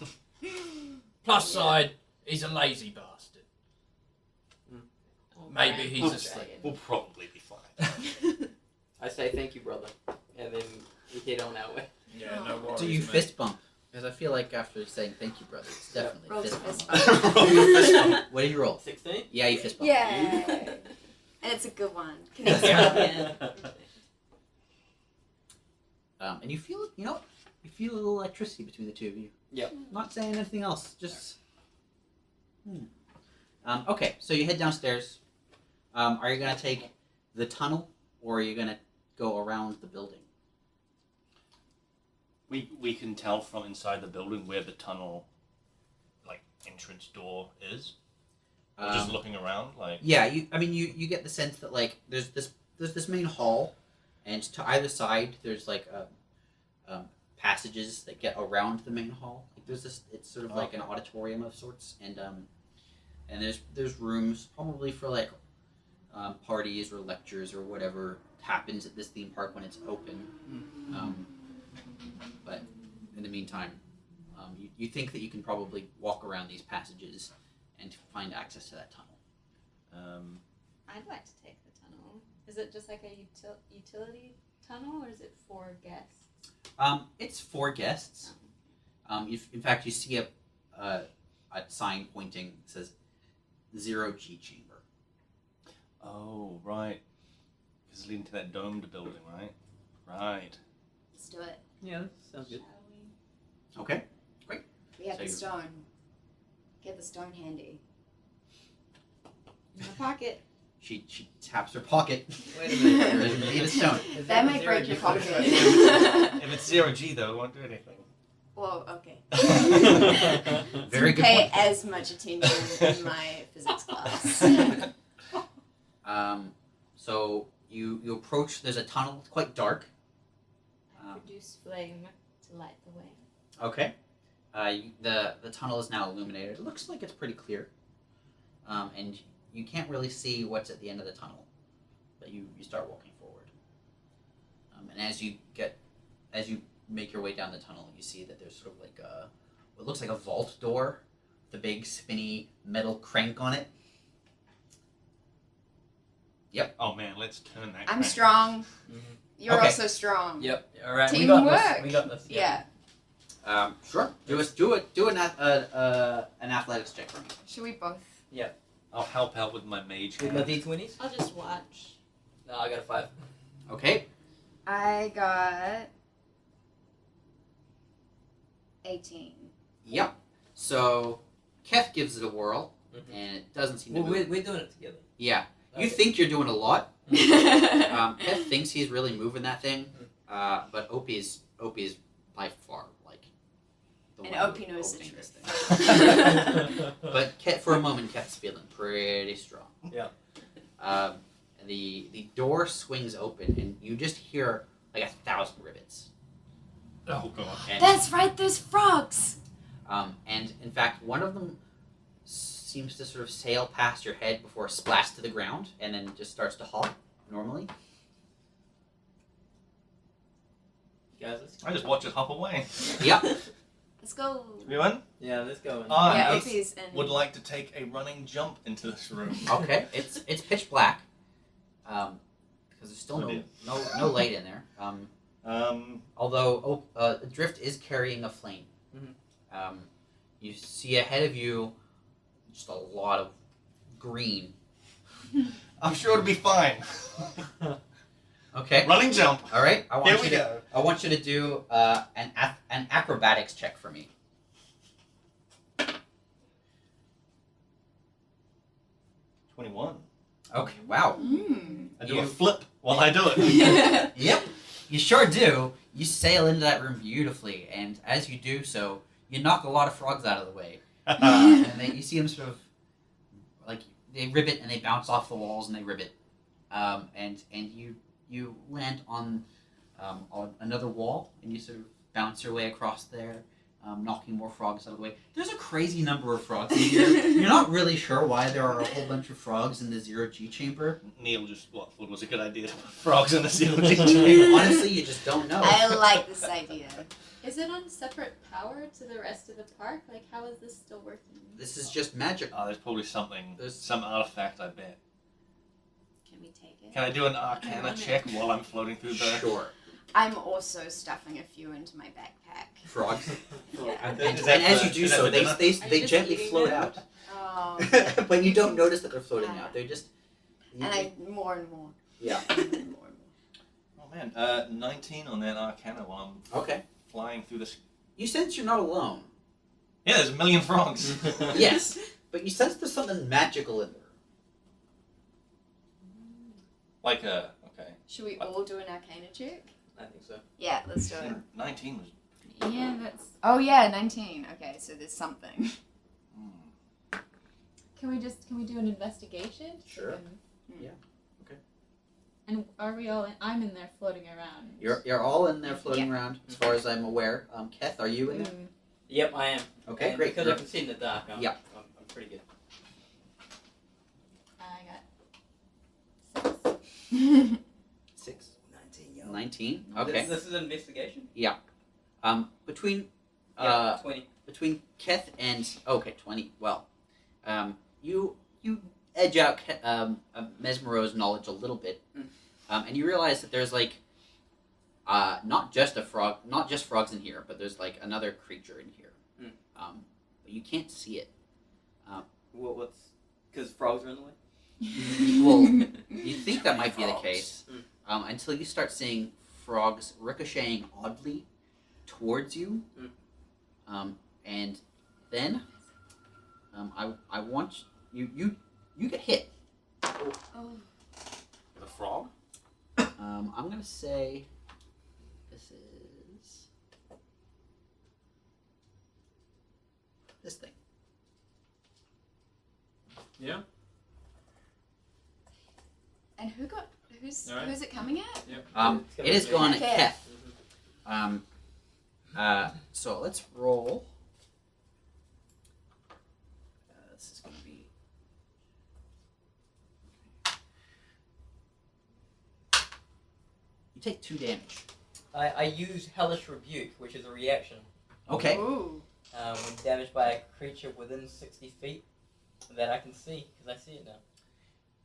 Plus side, he's a lazy bastard. Maybe he's asleep. We'll probably be fine. I say thank you, brother, and then we head on our way. Yeah, no worries. Do you mate. fist bump? Because I feel like after saying thank you, brother, it's definitely Roll fist fist bump. bump. Roll your fist bump. What do you roll? 16? Yeah, you fist bump. Yeah. And it's a good one. Yeah. And you feel, you feel a little electricity between the two of you. Yep. Not saying anything else, just. Okay, so you head downstairs. Are you gonna take the tunnel, or are you gonna go around the building? We can tell from inside the building where the tunnel, like entrance door is. Or just looking around, like. Yeah, you get the sense that like there's this main hall, and to either side there's like passages that get around the main hall. Like there's this, it's sort of like an auditorium of sorts, and there's rooms probably for like parties or lectures or whatever happens at this theme park when it's open. But in the meantime, you think that you can probably walk around these passages and find access to that tunnel. I'd like to take the tunnel. Is it just like a utility tunnel, or is it for guests? It's for guests. In fact, you see a sign pointing that says 0G chamber. Oh, right. Because it's leading to that domed building, right? Right. Let's do it. Yeah, that sounds good. Shall we? Okay. We have So the you- stone. Get the stone handy. In my pocket. She taps her pocket. Wait a minute. There's a bead stone. Is That might zero break your G pocket. footage? If it's 0G, though, it won't do anything. Well, okay. Very Didn't good pay point. as much attention in my physics class. So you approach. There's a tunnel. It's quite dark. I produce flame to light the way. Okay. The tunnel is now illuminated. It looks like it's pretty clear. And you can't really see what's at the end of the tunnel, but you start walking forward. And as you make your way down the tunnel, you see that there's sort of like what looks like a vault door, with a big spinny metal crank on it. Oh, man, let's turn that. I'm crank. strong. Mhm. You're Okay. also strong. Yep. All right. We got Teamwork. this. We got this. Yeah. Sure. Do an athletics check for me. Should we both? I'll help out with my mage With my hand. D20s? I'll just watch. No, I got a 5. Okay. I got 18. Yep. So Keth gives it a whirl, Mhm. and it doesn't seem to Well, move. we're doing it together. Yeah. You think you're doing a lot. Keth thinks he's really moving that thing, but Opie's by far like the And one Opie knows the opening this truth. thing. But for a moment, Keth's feeling pretty strong. Yeah. The door swings open, and you just hear like 1,000 rivets. Oh god. And, That's right, there's frogs! and in fact, one of them seems to sort of sail past your head before it splashes to the ground, and then just starts to hop normally. Guys, let's I just watch it hop away. Yep. Let's go. You in? Yeah, let's go. Yeah, I Opie's in. would like to take a running jump into this room. Okay. It's pitch black. Because there's still Oh, dear. no light in there. Although Drift is carrying a flame. Mhm. You see ahead of you just a lot of green. I'm sure it'll be fine. Okay. Running jump. All right. Here we go. I want you to do an acrobatics check for me. 21. Okay. Wow. Mm. I do You- a flip while I do it. Yep. You sure do. You sail into that room beautifully, and as you do so, you knock a lot of frogs out of the way. And you see them sort of like they ribbit and they bounce off the walls and they ribbit, and you land on another wall and you sort of bounce your way across there, knocking more frogs out of the way. There's a crazy number of frogs in here. You're not really sure why there are a whole bunch of frogs in the zero-G chamber. Neil just thought it was a good idea to put frogs in the zero-G chamber. Honestly, you just don't know. I like this idea. Is it on separate power to the rest of the park? Like, how is this still working? This is just magic. Oh, there's probably something. There's- Some artifact, I bet. Can we take it? Can I do an arcana want it. check while I'm floating through the... Sure. I'm also stuffing a few into my backpack. Frogs. Yeah. And, Is that as the- you do is that so, the they dinner? Are they you gently just float eating out. Oh. But you don't notice that they're floating out. They're just. And I more and more. Yeah. More and more. Oh man, 19 on that arcana while I'm Okay. flying through this... You sense you're not alone. Yeah, there's a million frogs. Yes, but you sense there's something magical in there. Like a... Okay. Should we all do an arcana check? I think so. Yeah, let's do it. 19 was... Yeah, that's. Oh yeah, 19. Okay, so there's something. Can we do an investigation? Sure. Hmm. Yeah, okay. And are we all? I'm in there floating around. You're all in there floating around, as far as I'm aware. Keth, are you in there? Yep, I am. Okay, And great. Because I can see in the dark, I'm pretty good. I got 6. 6. 19. 19. Okay. This is an investigation? Between Yeah, 20. between Keth and 20. Well, you edge out Mesmero's knowledge a little bit, and you realize that there's like not just frogs in here, but there's like another creature in here. But you can't see it. What's... Because frogs are in the way? Well, you think that might be the Frogs. case until you start seeing frogs ricocheting oddly towards you, and then I want you get hit. Oh. The frog? I'm gonna say this is this thing. Yeah. And who's Alright. it coming at? Yep. It is going at Okay. Keth. So let's roll. This is going to be. You take 2 damage. I use Hellish Rebuke, which is a reaction. Okay. Ooh. When damaged by a creature within 60 feet that I can see, because I see it now.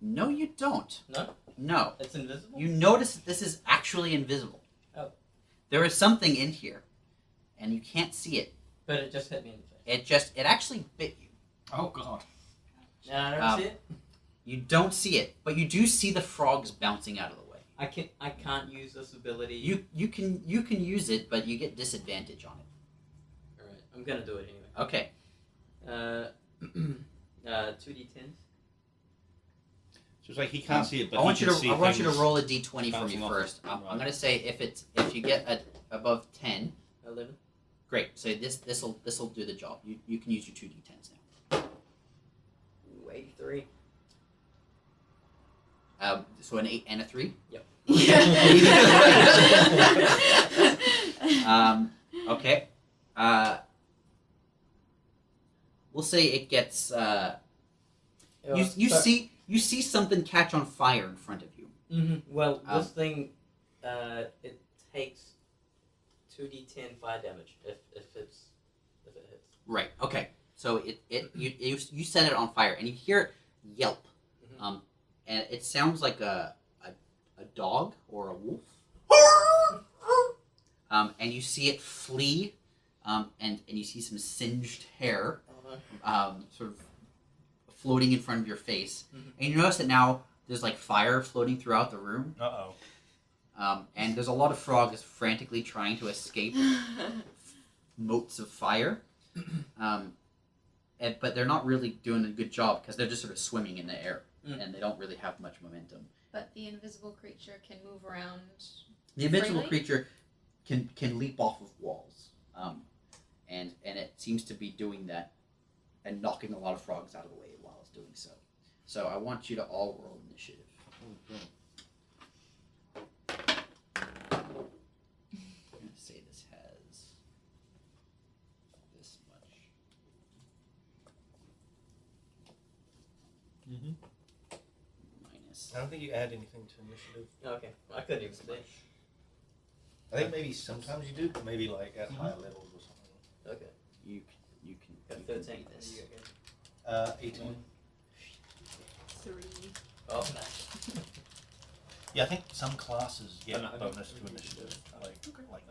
No, you don't. No? No. It's invisible? You notice that this is actually invisible. Oh. There is something in here, and you can't see it. But it just hit me in the face. It actually bit you. Oh god. And I don't see it? You don't see it, but you do see the frogs bouncing out of the way. I can't use this ability. You can use it, but you get disadvantage on it. Alright, I'm gonna do it anyway. Okay. 2d10s. it's like he can't see it, but I want he you can to see I want you to things roll a d20 for me bouncing off first. it. I'm Right. gonna say if you get above 10, 11. great. So this'll do the job. You can use your 2d10s now. Ooh, 83. So an 8 and a 3. Yep. Okay. We'll say it gets. You see something catch on fire in front of you. Mm-hmm. Well, Um, this thing, it takes 2d10 fire damage if it hits. Right. Okay. So you set it on fire and you hear it yelp, Mhm. and it sounds like a dog or a wolf. And you see it flee, and you see some singed hair, sort of floating in front of your face, Mhm. and you notice that now there's like fire floating throughout the room, and there's a lot of frogs frantically trying to escape motes of fire, but they're not really doing a good job because they're just sort of swimming in the air, and they don't really have much momentum. But the invisible creature can move around. The invincible Freely? creature can leap off of walls, and it seems to be doing that and knocking a lot of frogs out of the way while it's doing so. So I want you to all roll initiative. I'm gonna say this has this much. Minus. I don't think you add anything to initiative. Okay, I couldn't even see. I think maybe sometimes you do, but maybe like at higher levels or something. Okay, You got can 13. beat this. 18. 3. Oh, nice. Yeah, I think some classes get Oh, no, a bonus to initiative, like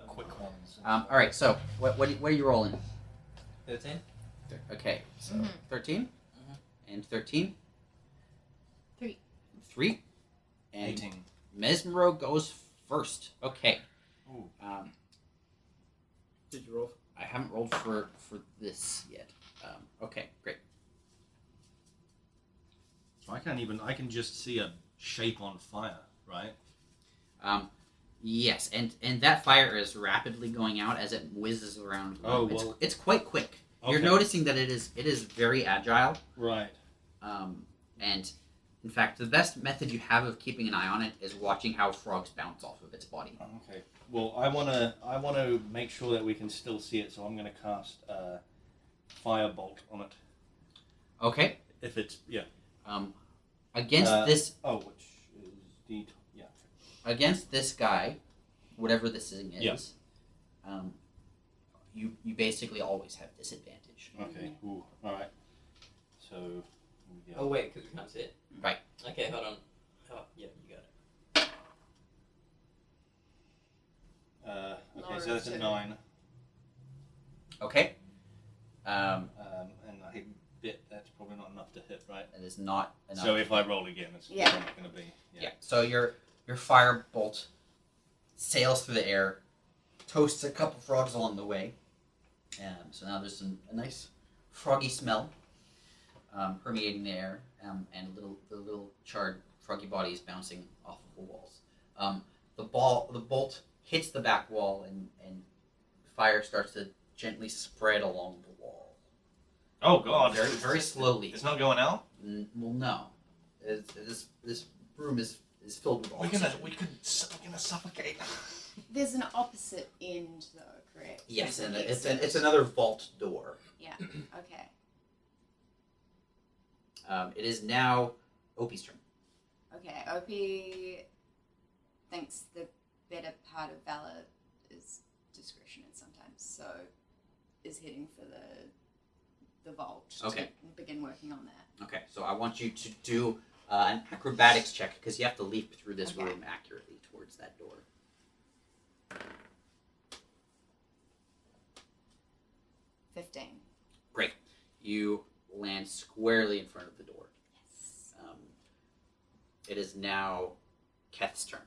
quick ones. All right. So what are you rolling? 13? Okay. So Mhm. 13 and 13. 3. 3 and 18. Mesmero goes first. Okay. Ooh. Did you roll? I haven't rolled for this yet. Okay, great. So I can just see a shape on fire, right? Yes, and that fire is rapidly going out as it whizzes around. Oh, well. It's quite quick. You're Okay. noticing that it is very agile. Right. And in fact, the best method you have of keeping an eye on it is watching how frogs bounce off of its body. Okay. Well, I wanna make sure that we can still see it, so I'm gonna cast firebolt on it. Okay. If it's Against this which is D. Yeah. against this guy, whatever this thing is, Yeah. you basically always have disadvantage. Okay. Ooh. All right. So. Yeah. Oh, wait, because we can't see it. Right. Okay, hold on. Oh, yeah, you got it. Okay, so that's a 9. Okay. And I bet that's probably not enough to hit, right? That is not enough. So if I roll again, it's Yeah. not going to be. Yeah. So your fire bolt sails through the air, toasts a couple frogs along the way. So now there's a nice froggy smell permeating the air, and the little charred froggy bodies bouncing off of the walls. The bolt hits the back wall, and fire starts to gently spread along the wall. Oh God! Very very slowly. It's not going out. Well, no. This room is filled with oxygen. We're gonna suffocate. There's an opposite end, though, correct? Yes, There's and an it's exit. another vault door. Yeah. Okay. It is now Opie's turn. Okay. Opie thinks the better part of valor is discretion, and sometimes so is heading for the vault. Okay. To begin working on that. Okay, so I want you to do an acrobatics check because you have to leap through this Okay. room accurately towards that door. 15. Great. You land squarely in front of the door. Yes. It is now Keth's turn.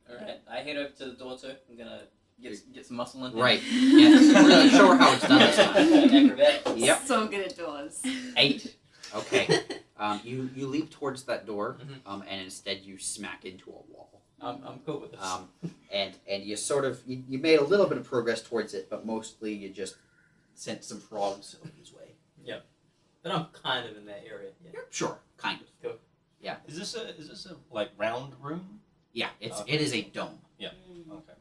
Alright, I head over to the door too. I'm gonna get some muscle in here. Right. Yeah. I'm really sure how it's done this time. Acrobatics. Yep. So good at doors. 8. Okay. You leap towards that door, Mhm. and instead you smack into a wall. I'm cool with this. And you sort of you made a little bit of progress towards it, but mostly you just sent some frogs over his way. But I'm kind of in that area. Yeah. Sure, kind of. Cool. Is this a like round room? Yeah, it is a dome. Okay.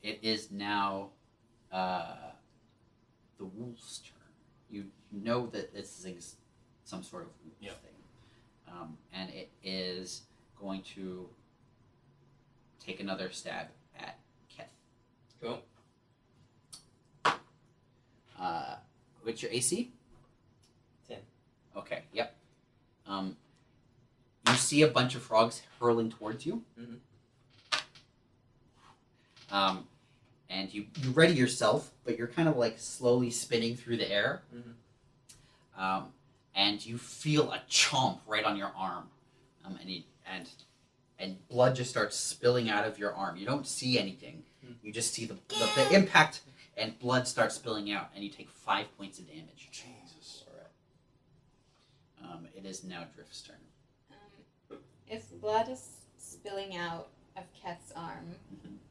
It is now the wolf's turn. You know that this is some sort of wolf thing, and it is going to take another stab at Keth. Cool. What's your AC? 10. Okay. Yep. You see a bunch of frogs hurling towards you. And you ready yourself, but you're kind of like slowly spinning through the air. And you feel a chomp right on your arm, and blood just starts spilling out of your arm. You don't see anything. You just see the impact, and blood starts spilling out, and you take 5 points of damage. Jesus. All right. It is now Drift's turn. If blood is spilling out of Keth's arm,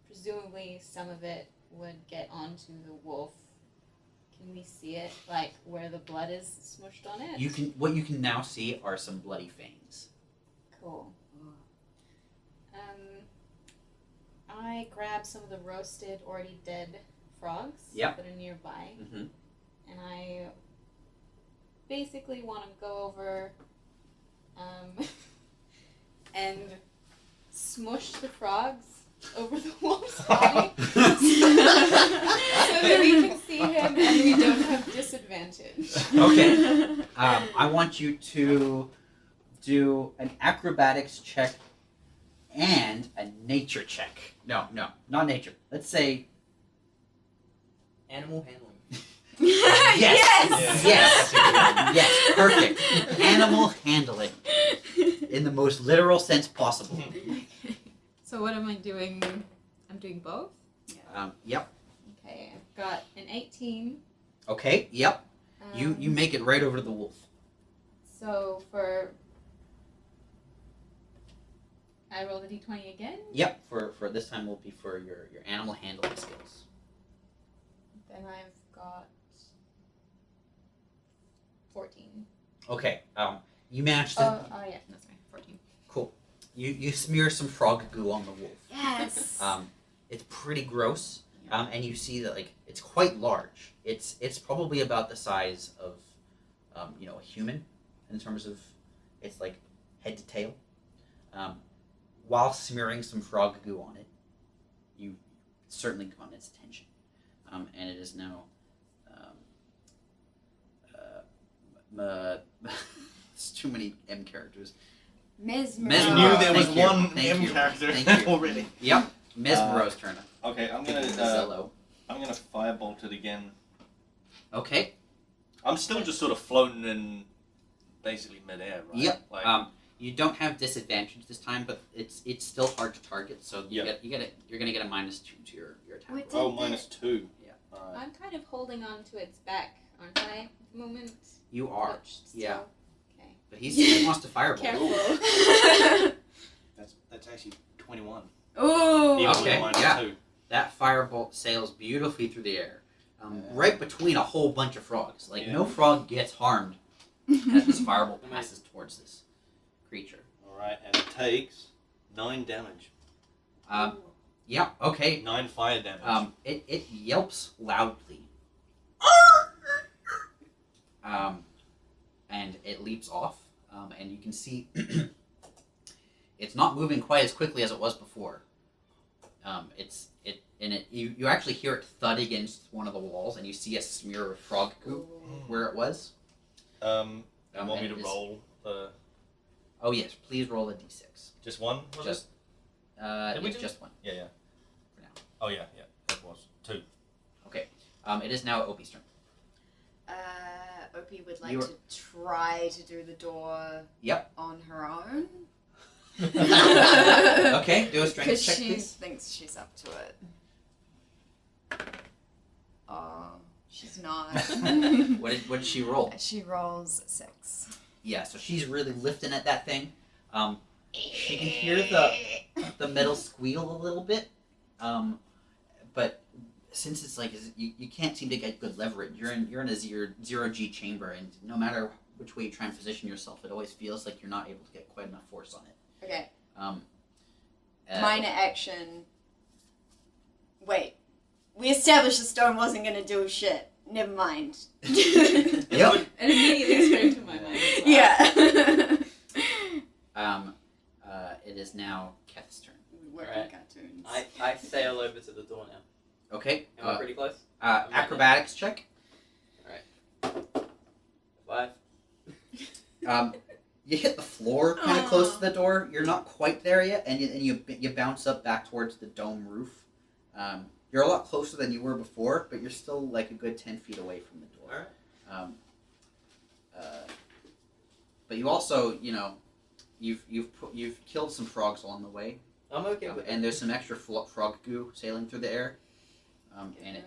presumably some of it would get onto the wolf. Can we see it, like where the blood is smushed on it? What you can now see are some bloody fangs. Cool. I grab some of the roasted, already dead frogs Yep. that are nearby, Mm-hmm. and I basically want to go over and smush the frogs over the wolf's body so that we can see him and we don't have disadvantage. Okay. I want you to do an acrobatics check and a nature check. No, not nature. Let's say Animal handling. yes, perfect. Animal handling in the most literal sense possible. So what am I doing? I'm doing both? Yep. Okay, I've got an 18. Okay, yep. You make it right over to the wolf. So for... I roll the d20 again? Yep, for this time will be for your animal handling skills. Then I've got 14. Okay, you managed to... Oh yeah, that's right, 14. Cool. You smear some frog goo on the wolf. Yes. It's pretty gross, and you see that like it's quite large. It's probably about the size of a human in terms of its like head to tail. While smearing some frog goo on it, you certainly gotten its attention, and it is now. It's too many M characters. Mesmerized. I knew there was Thank you. one Thank M you. character Thank you. already. Yep, Mesmero's turn. Okay, I'm Zillow. gonna firebolt it again. Okay. I'm still just sort of floating in, basically midair, right? Yep. Like, You don't have disadvantage this time, but it's still hard to target. So you're gonna get a -2 to your attack. Wait, roll. -2. Yeah. Alright. I'm kind of holding on to its back, aren't I, at the moment? You are. But still. Yeah. Okay. But he wants to fireball. Careful. That's actually 21. Oh. Even Okay, with yeah. -2. That firebolt sails beautifully through the air, right between a whole bunch of frogs. Like no frog gets harmed as this firebolt passes towards this creature. Alright, and it takes 9 damage. Yeah. Okay. 9 fire damage. It yelps loudly. And it leaps off, and you can see it's not moving quite as quickly as it was before. You actually hear it thud against one of the walls, and you see a smear of frog goo where it was. You want me and to it is- roll the... Oh yes, please roll a d6. Just one? Was Just Did we it's do just one. it? Yeah. For now. Oh yeah, it was. 2. Okay. It is now Opie's turn. Opie would like You are- to try to do the door Yep. on her own. Okay, do a strength Because check, she please. thinks she's up to it. Oh, she's not. What did she roll? She rolls 6. Yeah, so she's really lifting at that thing. She can hear the metal squeal a little bit, but since it's like you can't seem to get good leverage, you're in a zero G chamber, and no matter which way you try and position yourself, it always feels like you're not able to get quite enough force on it. Okay. Minor action. Wait. We established the stone wasn't gonna do shit. Never mind. Yep. And immediately sprang to my mind. As well. Yeah. It is now Keth's turn. Working Alright. cartoons. I sail over to the door now. Okay. Am I pretty close? Acrobatics check. 5. You hit the floor kind of close to the door. You're not quite there yet, and you bounce up back towards the dome roof. You're a lot closer than you were before, but you're still like a good 10 feet away from the door. Alright. But you also, you've killed some frogs along the way, I'm okay with and there's some extra frog goo sailing through the air. And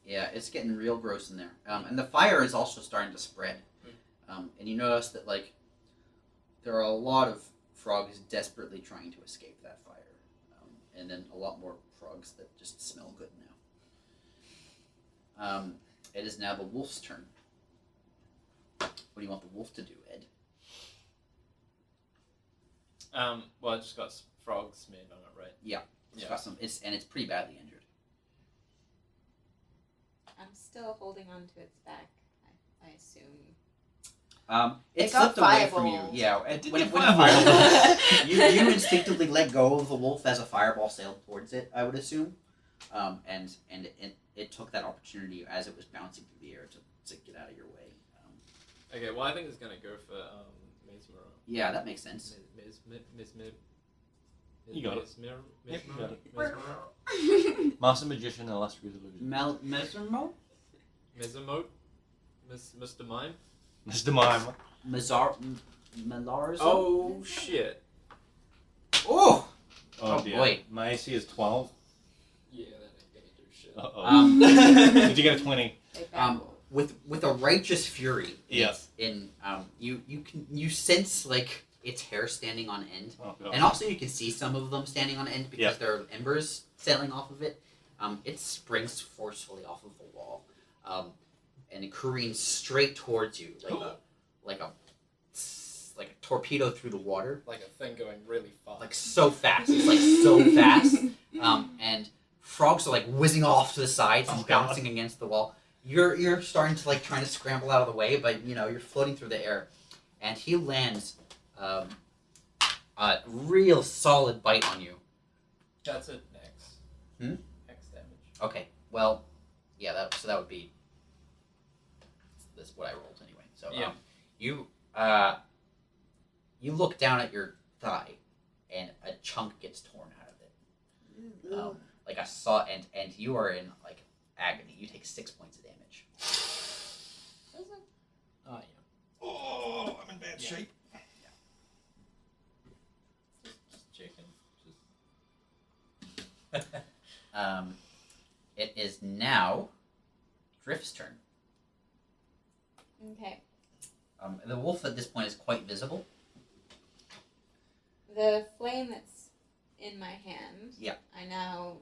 it's getting real gross in there. And the fire is also starting to spread. And you notice that there are a lot of frogs desperately trying to escape that fire, and then a lot more frogs that just smell good now. It is now the wolf's turn. What do you want the wolf to do, Ed? Well, I just got frogs smeared on it, right? It's got some. It's pretty badly injured. I'm still holding on to its back, I assume. It It got slipped away from you. fireballed. Yeah, It did when get when fireballed. you instinctively let go of the wolf as a fireball sailed towards it, I would assume, and it took that opportunity as it was bouncing through the air to get out of your way. Okay, well, I think it's gonna go for Mesmero. Yeah, that makes sense. You got it. Mesmero? Yep, you got Mesmero? Master Magician, Illustrious Illusion. Mesmo? Mesomote? Mr. Mime? Mr. Mime. Malarzo? Oh, shit. Oh! Oh, Oh, dear. boy. My AC is 12. Yeah, that ain't gonna do shit. Uh-oh. Did you get a 20? With a righteous fury. Yes. You sense its hair standing on end. Oh, God. And also you can see some of them standing on end because Yep. there are embers sailing off of it. It springs forcefully off of the wall, and it careens straight towards you like a torpedo through the water, Like a thing going really fast. like so fast. It's so fast, and frogs are whizzing off to the sides and Oh, God. bouncing against the wall. You're starting to trying to scramble out of the way, but you're floating through the air, and he lands a real solid bite on you. That's it, X. Hmm? X damage. Okay, well, yeah, that would be that's what I rolled anyway. So Yeah. you look down at your thigh, and a chunk gets torn out of it. Like I saw, and you are in agony. You take 6 points of damage. Oh, yeah. Oh, I'm in bad Yeah. shape. Just chicken. It is now Drift's turn. Okay. The wolf at this point is quite visible. The flame that's in my hand, Yeah. I now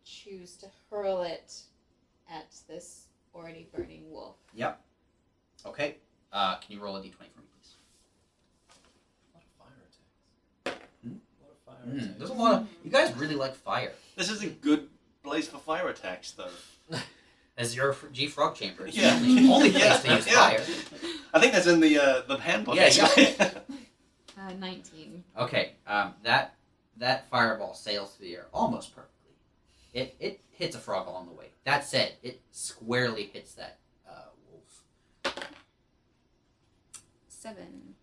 choose to hurl it at this already burning wolf. Okay. Can you roll a d20 for me, please? A lot of fire attacks. Hmm? A lot of fire attacks. There's a lot of. You guys really like fire. This is a good place for fire attacks, though. As your G Frog Chamber. It's Yeah. the only place to use Yeah. fire. I think that's in the handbook. Yeah, actually. 19. Okay. That fireball sails through the air almost perfectly. It hits a frog along the way. That said, it squarely hits that wolf. 7.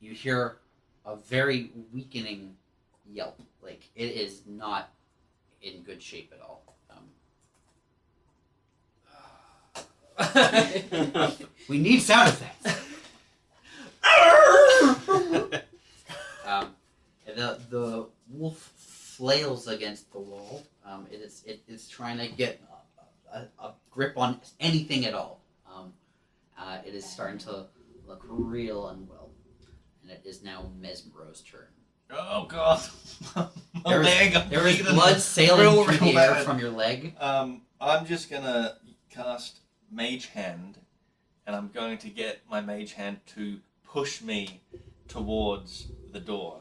You hear a very weakening yelp. It is not in good shape at all. We need sound effects. The wolf flails against the wall. It is trying to get a grip on anything at all. It it is starting to look real unwell. And it is now Mesmero's turn. Oh god. There is blood sailing through the air from your leg. I'm just gonna cast Mage Hand, and I'm going to get my Mage Hand to push me towards the door.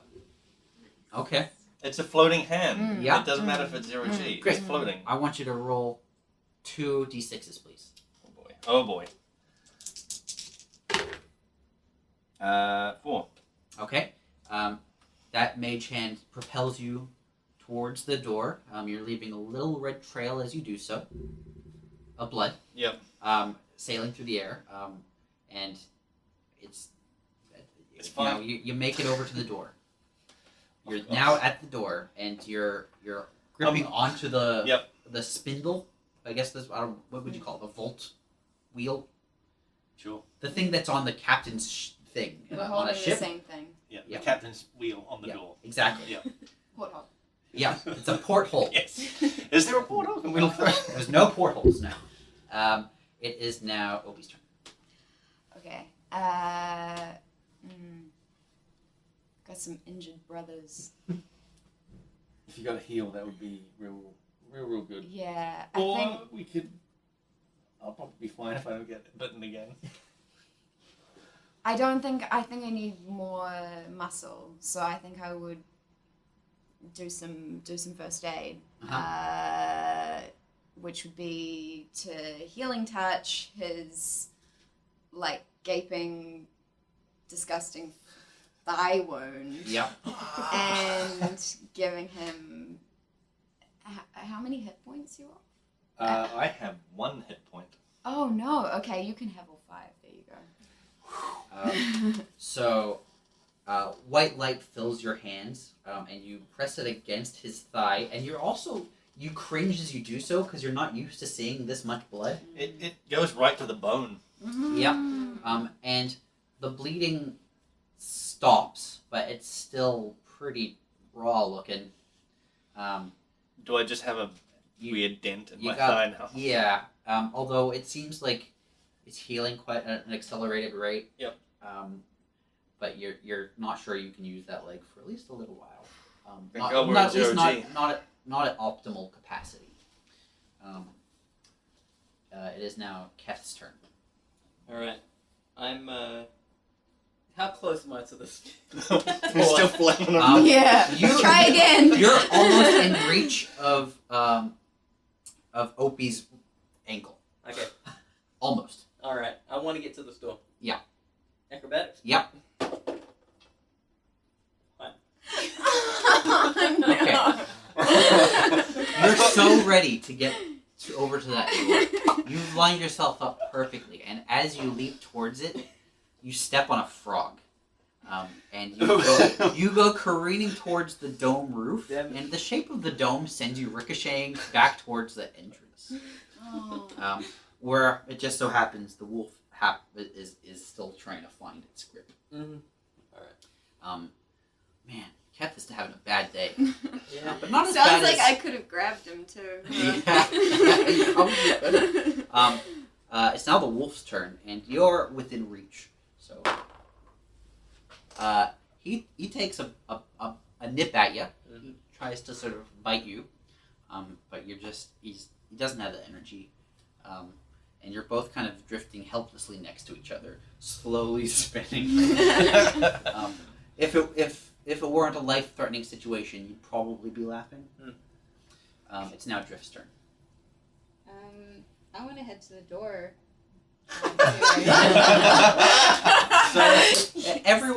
Okay. It's a floating hand. Yeah. It doesn't matter if it's 0G. Great. It's floating. I want you to roll 2 d6s, please. Oh boy. 4. Okay. That mage hand propels you towards the door. You're leaving a little red trail as you do so. Of blood. Yep. Sailing through the air. And it's fine. You make it over to the door. You're now at the door, and you're gripping onto the spindle. I guess what would you call it? The volt wheel. Sure. The thing that's on the captain's thing We're on holding a ship. the same thing. Yeah. Yeah. The captain's wheel on the door. Exactly. Yeah. Porthole. Yeah, it's a porthole. Yes. Is there a porthole? Can we look for it? There's no portholes now. It is now Opie's turn. Okay. Got some injured brothers. If you got a heal, that would be real good. Yeah, Or I think we could. I'll probably be fine if I don't get bitten again. I think I need more muscle, so I think I would do some first aid, which would be to healing touch his like gaping, disgusting thigh wound. Yep. And giving him how many hit points you are? I have 1 hit point. Oh no! Okay, you can have all 5. There you go. So, white light fills your hands, and you press it against his thigh, and you cringe as you do so because you're not used to seeing this much blood. It goes right to the bone. Yep. And the bleeding stops, but it's still pretty raw looking. Do I just have a weird dent in my got- thigh now? Yeah. Although it seems like it's healing quite at an accelerated rate. Yep. But you're not sure you can use that leg for at least a little while. Thank God we're at at least 0G. not at optimal capacity. It is now Keth's turn. Alright. I'm, how close am I to this? It's still flapping around. Yeah. Try again. You're almost in reach of Opie's ankle. Okay. Almost. Alright. I want to get to the store. Yeah. Acrobatics? Yep. Oh, no. You're so ready to get over to that door. You've lined yourself up perfectly, and as you leap towards it, you step on a frog. And you go careening towards the dome roof, and the shape of the dome sends you ricocheting back towards the entrance. Oh. Where it just so happens the wolf is still trying to find its grip. Mm-hmm. Man, Keth is having a bad day. Yeah. But not as Sounds bad like as... I could have grabbed him too. Yeah, you probably could. It's now the wolf's turn, and you're within reach. So, he takes a nip at you. He tries to sort of bite you, but he doesn't have the energy, and you're both kind of drifting helplessly next to each other, slowly spinning. If it weren't a life-threatening situation, you'd probably be laughing. It's now Drift's turn. I want to head to the door. So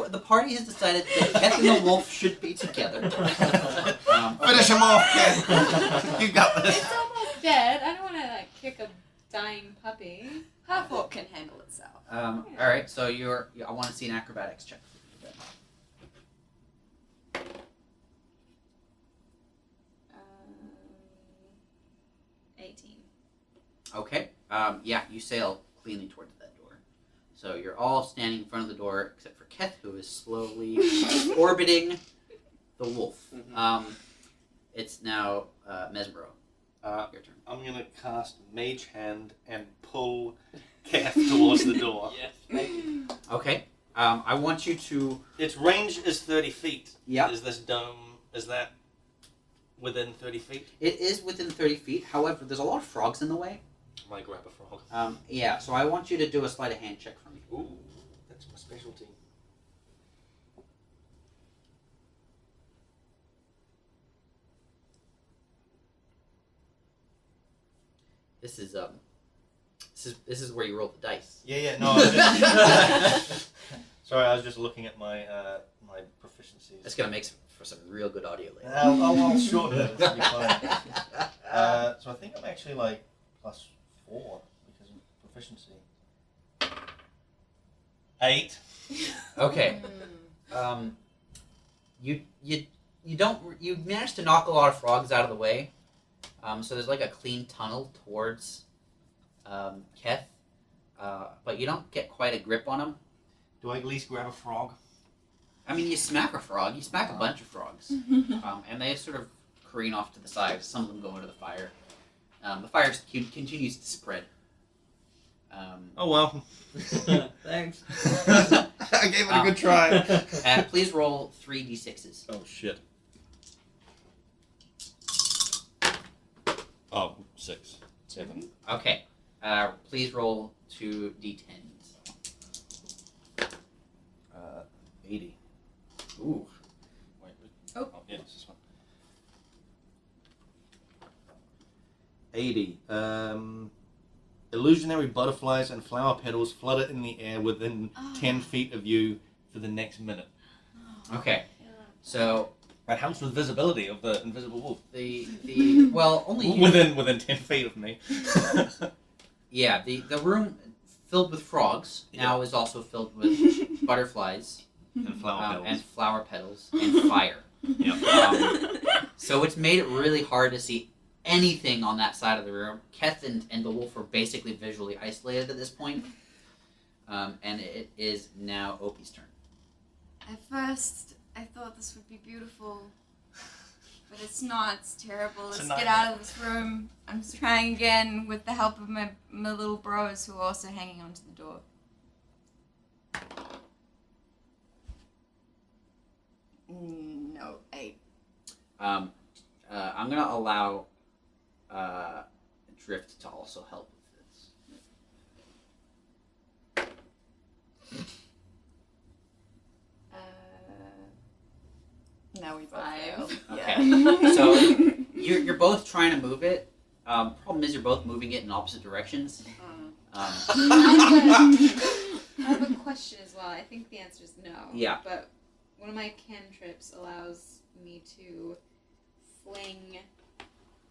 the party has decided that Keth and the wolf should be together. Finish him off, Ken. You got this. It's almost dead. I don't want to like kick a dying puppy. Half orc can handle itself. All right, so I want to see an acrobatics check. 18. Okay. Yeah, you sail cleanly towards that door. So you're all standing in front of the door, except for Keth, who is slowly orbiting the wolf. It's now Mesmero. Your turn. I'm gonna cast Mage Hand and pull Keth towards the door. Yes, thank you. Okay. I want you to. Its range is 30 feet. Yeah. Is this dome? Is that within 30 feet? It is within 30 feet. However, there's a lot of frogs in the way. I might grab a frog. Yeah. So I want you to do a sleight of hand check for me. Ooh, that's my specialty. This is where you roll the dice. Yeah. No. I was just... Sorry, I was just looking at my my proficiencies. That's gonna make for some real good audio later. I'll shorten it. It'll be fine. So I think I'm actually like +4 because of proficiency. 8. Okay. You managed to knock a lot of frogs out of the way. So there's like a clean tunnel towards Keth, but you don't get quite a grip on him. Do I at least grab a frog? I mean, you smack a frog. You smack a bunch of frogs, and they sort of careen off to the side. Some of them go into the fire. The fire continues to spread. Oh well. Thanks. I gave it a good try. And please roll 3d6s. Oh shit. Oh, 6. 7. Okay. Please roll 2d10s. 80. Ooh. Wait. Oh. Yeah, it's this one. 80. Illusionary butterflies and flower petals flutter in the air within 10 feet of you for the next minute. Okay. So That helps with visibility of the invisible wolf. the well only you, Within 10 feet of me. yeah the room filled with frogs now is also filled with butterflies And flower petals. and flower petals and fire. Yep. So it's made it really hard to see anything on that side of the room. Keth and the wolf are basically visually isolated at this point. And it is now Opie's turn. At first, I thought this would be beautiful, but it's not. It's terrible. It's a Let's get nightmare. out of this room. I'm trying again with the help of my little bros who are also hanging onto the door. No, 8. I'm gonna allow Drift to also help with this. Now we both 5. failed. Okay. Yeah. So you're both trying to move it. Problem is you're both moving it in opposite directions. I have a question as well. I think the answer is no. Yeah. But one of my cantrips allows me to fling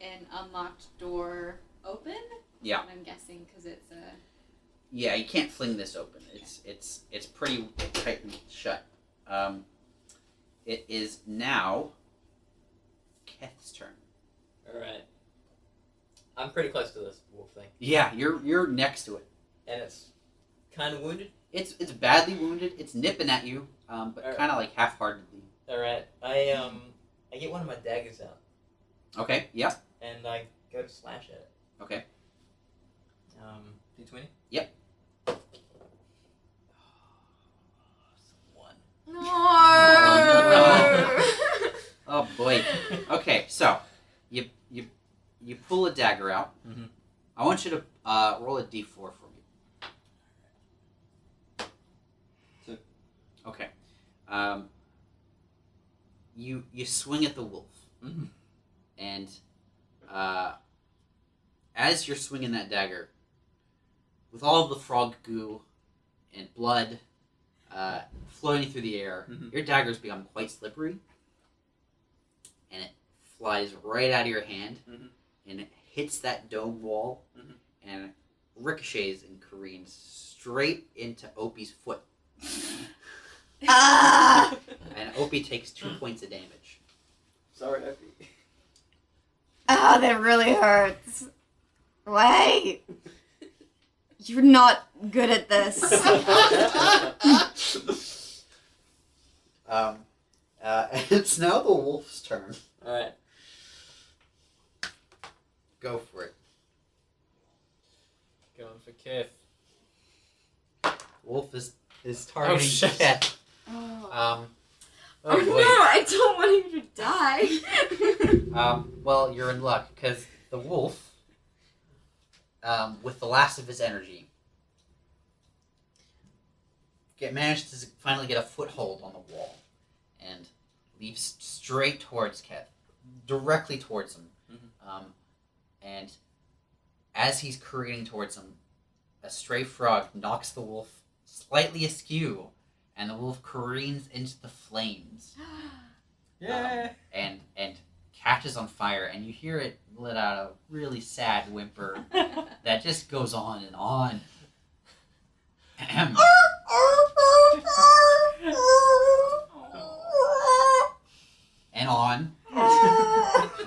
an unlocked door open. Yeah. And I'm guessing because it's a. Yeah, you can't fling this open. It's pretty tight and shut. It is now Keth's turn. Alright. I'm pretty close to this wolf thing. Yeah, you're next to it. And it's kind of wounded. It's badly wounded. It's nipping at you, but Alright. kind of like half-heartedly. Alright. I get one of my daggers out. Okay. Yeah. And I go to slash at it. Okay. D20? Yep. One. No. Oh boy. Okay, so you pull a dagger out. Mhm. I want you to roll a d4 for me. 2. Okay. You swing at the wolf, Mhm. and as you're swinging that dagger, with all of the frog goo and blood floating through the air, Mhm. your dagger's become quite slippery, and it flies right out of your hand, Mhm. and it hits that dome wall, Mhm. and ricochets and careens straight into Opie's foot. Ah! And Opie takes 2 points of damage. Sorry, Opie. Ah, that really hurts. Wait. You're not good at this. It's now the wolf's turn. Alright. Go for it. Going for Keth. Wolf is targeting shit. Keth. Oh, Oh no, boy. I don't want him to die. Well, you're in luck because the wolf, with the last of his energy, managed to finally get a foothold on the wall and leaps straight towards Keth, directly towards him. And as he's careening towards him, a stray frog knocks the wolf slightly askew, and the wolf careens into the flames. Yeah. And catches on fire, and you hear it let out a really sad whimper that just goes on and on. Ahem. And on.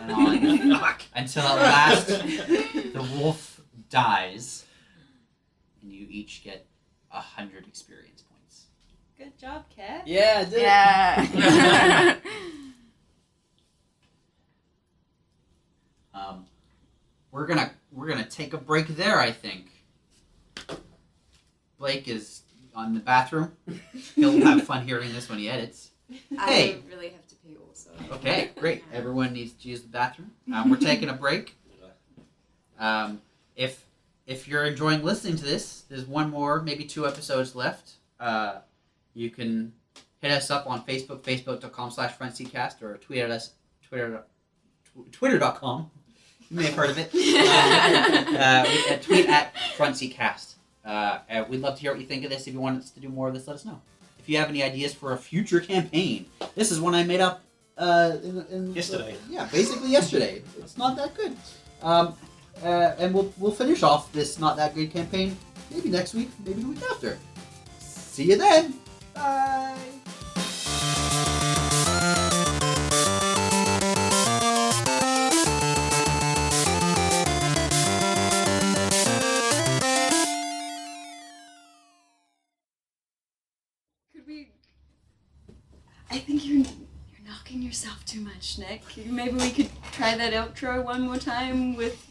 And on. Until at last the wolf dies, and you each get 100 experience points. Good job, Kat. Yeah, I did. Yeah. We're gonna take a break there, I think. Blake is on the bathroom. He'll have fun hearing this when he edits. Hey. I really have to pee also. Okay, great. Everyone needs to use the bathroom. We're taking a break. If you're enjoying listening to this, there's one more, maybe 2 episodes left. You can hit us up on Facebook, facebook.com/frontseatcast, or tweet at us, twitter.com. You may have heard of it. Tweet at frontseatcast. We'd love to hear what you think of this. If you want us to do more of this, let us know. If you have any ideas for a future campaign, this is one I made up Yesterday. Basically yesterday. It's not that good. And we'll finish off this not that good campaign maybe next week, maybe the week after. See you then. Bye. I think you're knocking yourself too much, Nick. Maybe we could try that outro one more time with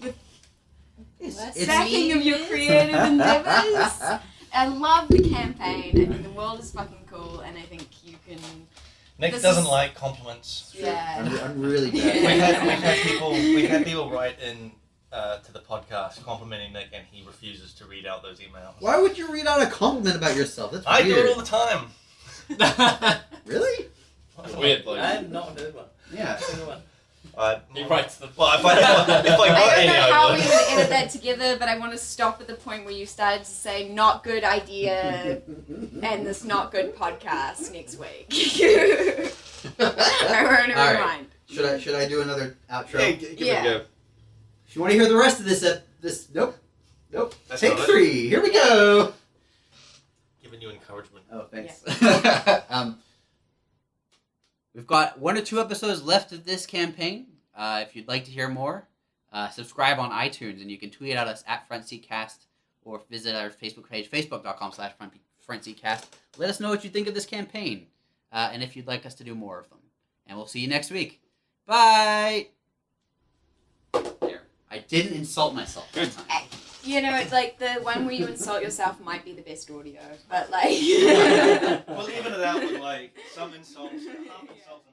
backing of your creative endeavors. I love the campaign. I think the world is fucking cool, and I think you can. Nick This doesn't is- like compliments. Yeah. I'm really We've bad. had people write in to the podcast complimenting Nick, and he refuses to read out those emails. Why would you read out a compliment about yourself? That's I weird. do it all the time. Really? Weird, Blake. I have not heard one. Yeah. Single one. He Well, writes them. if I I got don't any, know how I we would. would edit that together, but I want to stop at the point where you started to say "not good idea" and this "not good podcast" next week. I want to All right. remind. Should I do another outro? Hey, give Yeah. it a go. If you want to hear the rest of this, nope. That's Take not it. 3. Here we go. Giving you encouragement. Oh, thanks. We've got 1 or 2 episodes left of this campaign. If you'd like to hear more, subscribe on iTunes, and you can tweet at us at FrontSeatCast or visit our Facebook page, facebook.com/FrontSeatCast. Let us know what you think of this campaign, and if you'd like us to do more of them. And we'll see you next week. Bye! There. I didn't insult myself this time. You know, it's like the one where you insult yourself might be the best audio, but like. We'll even it out with like some insults, half insults.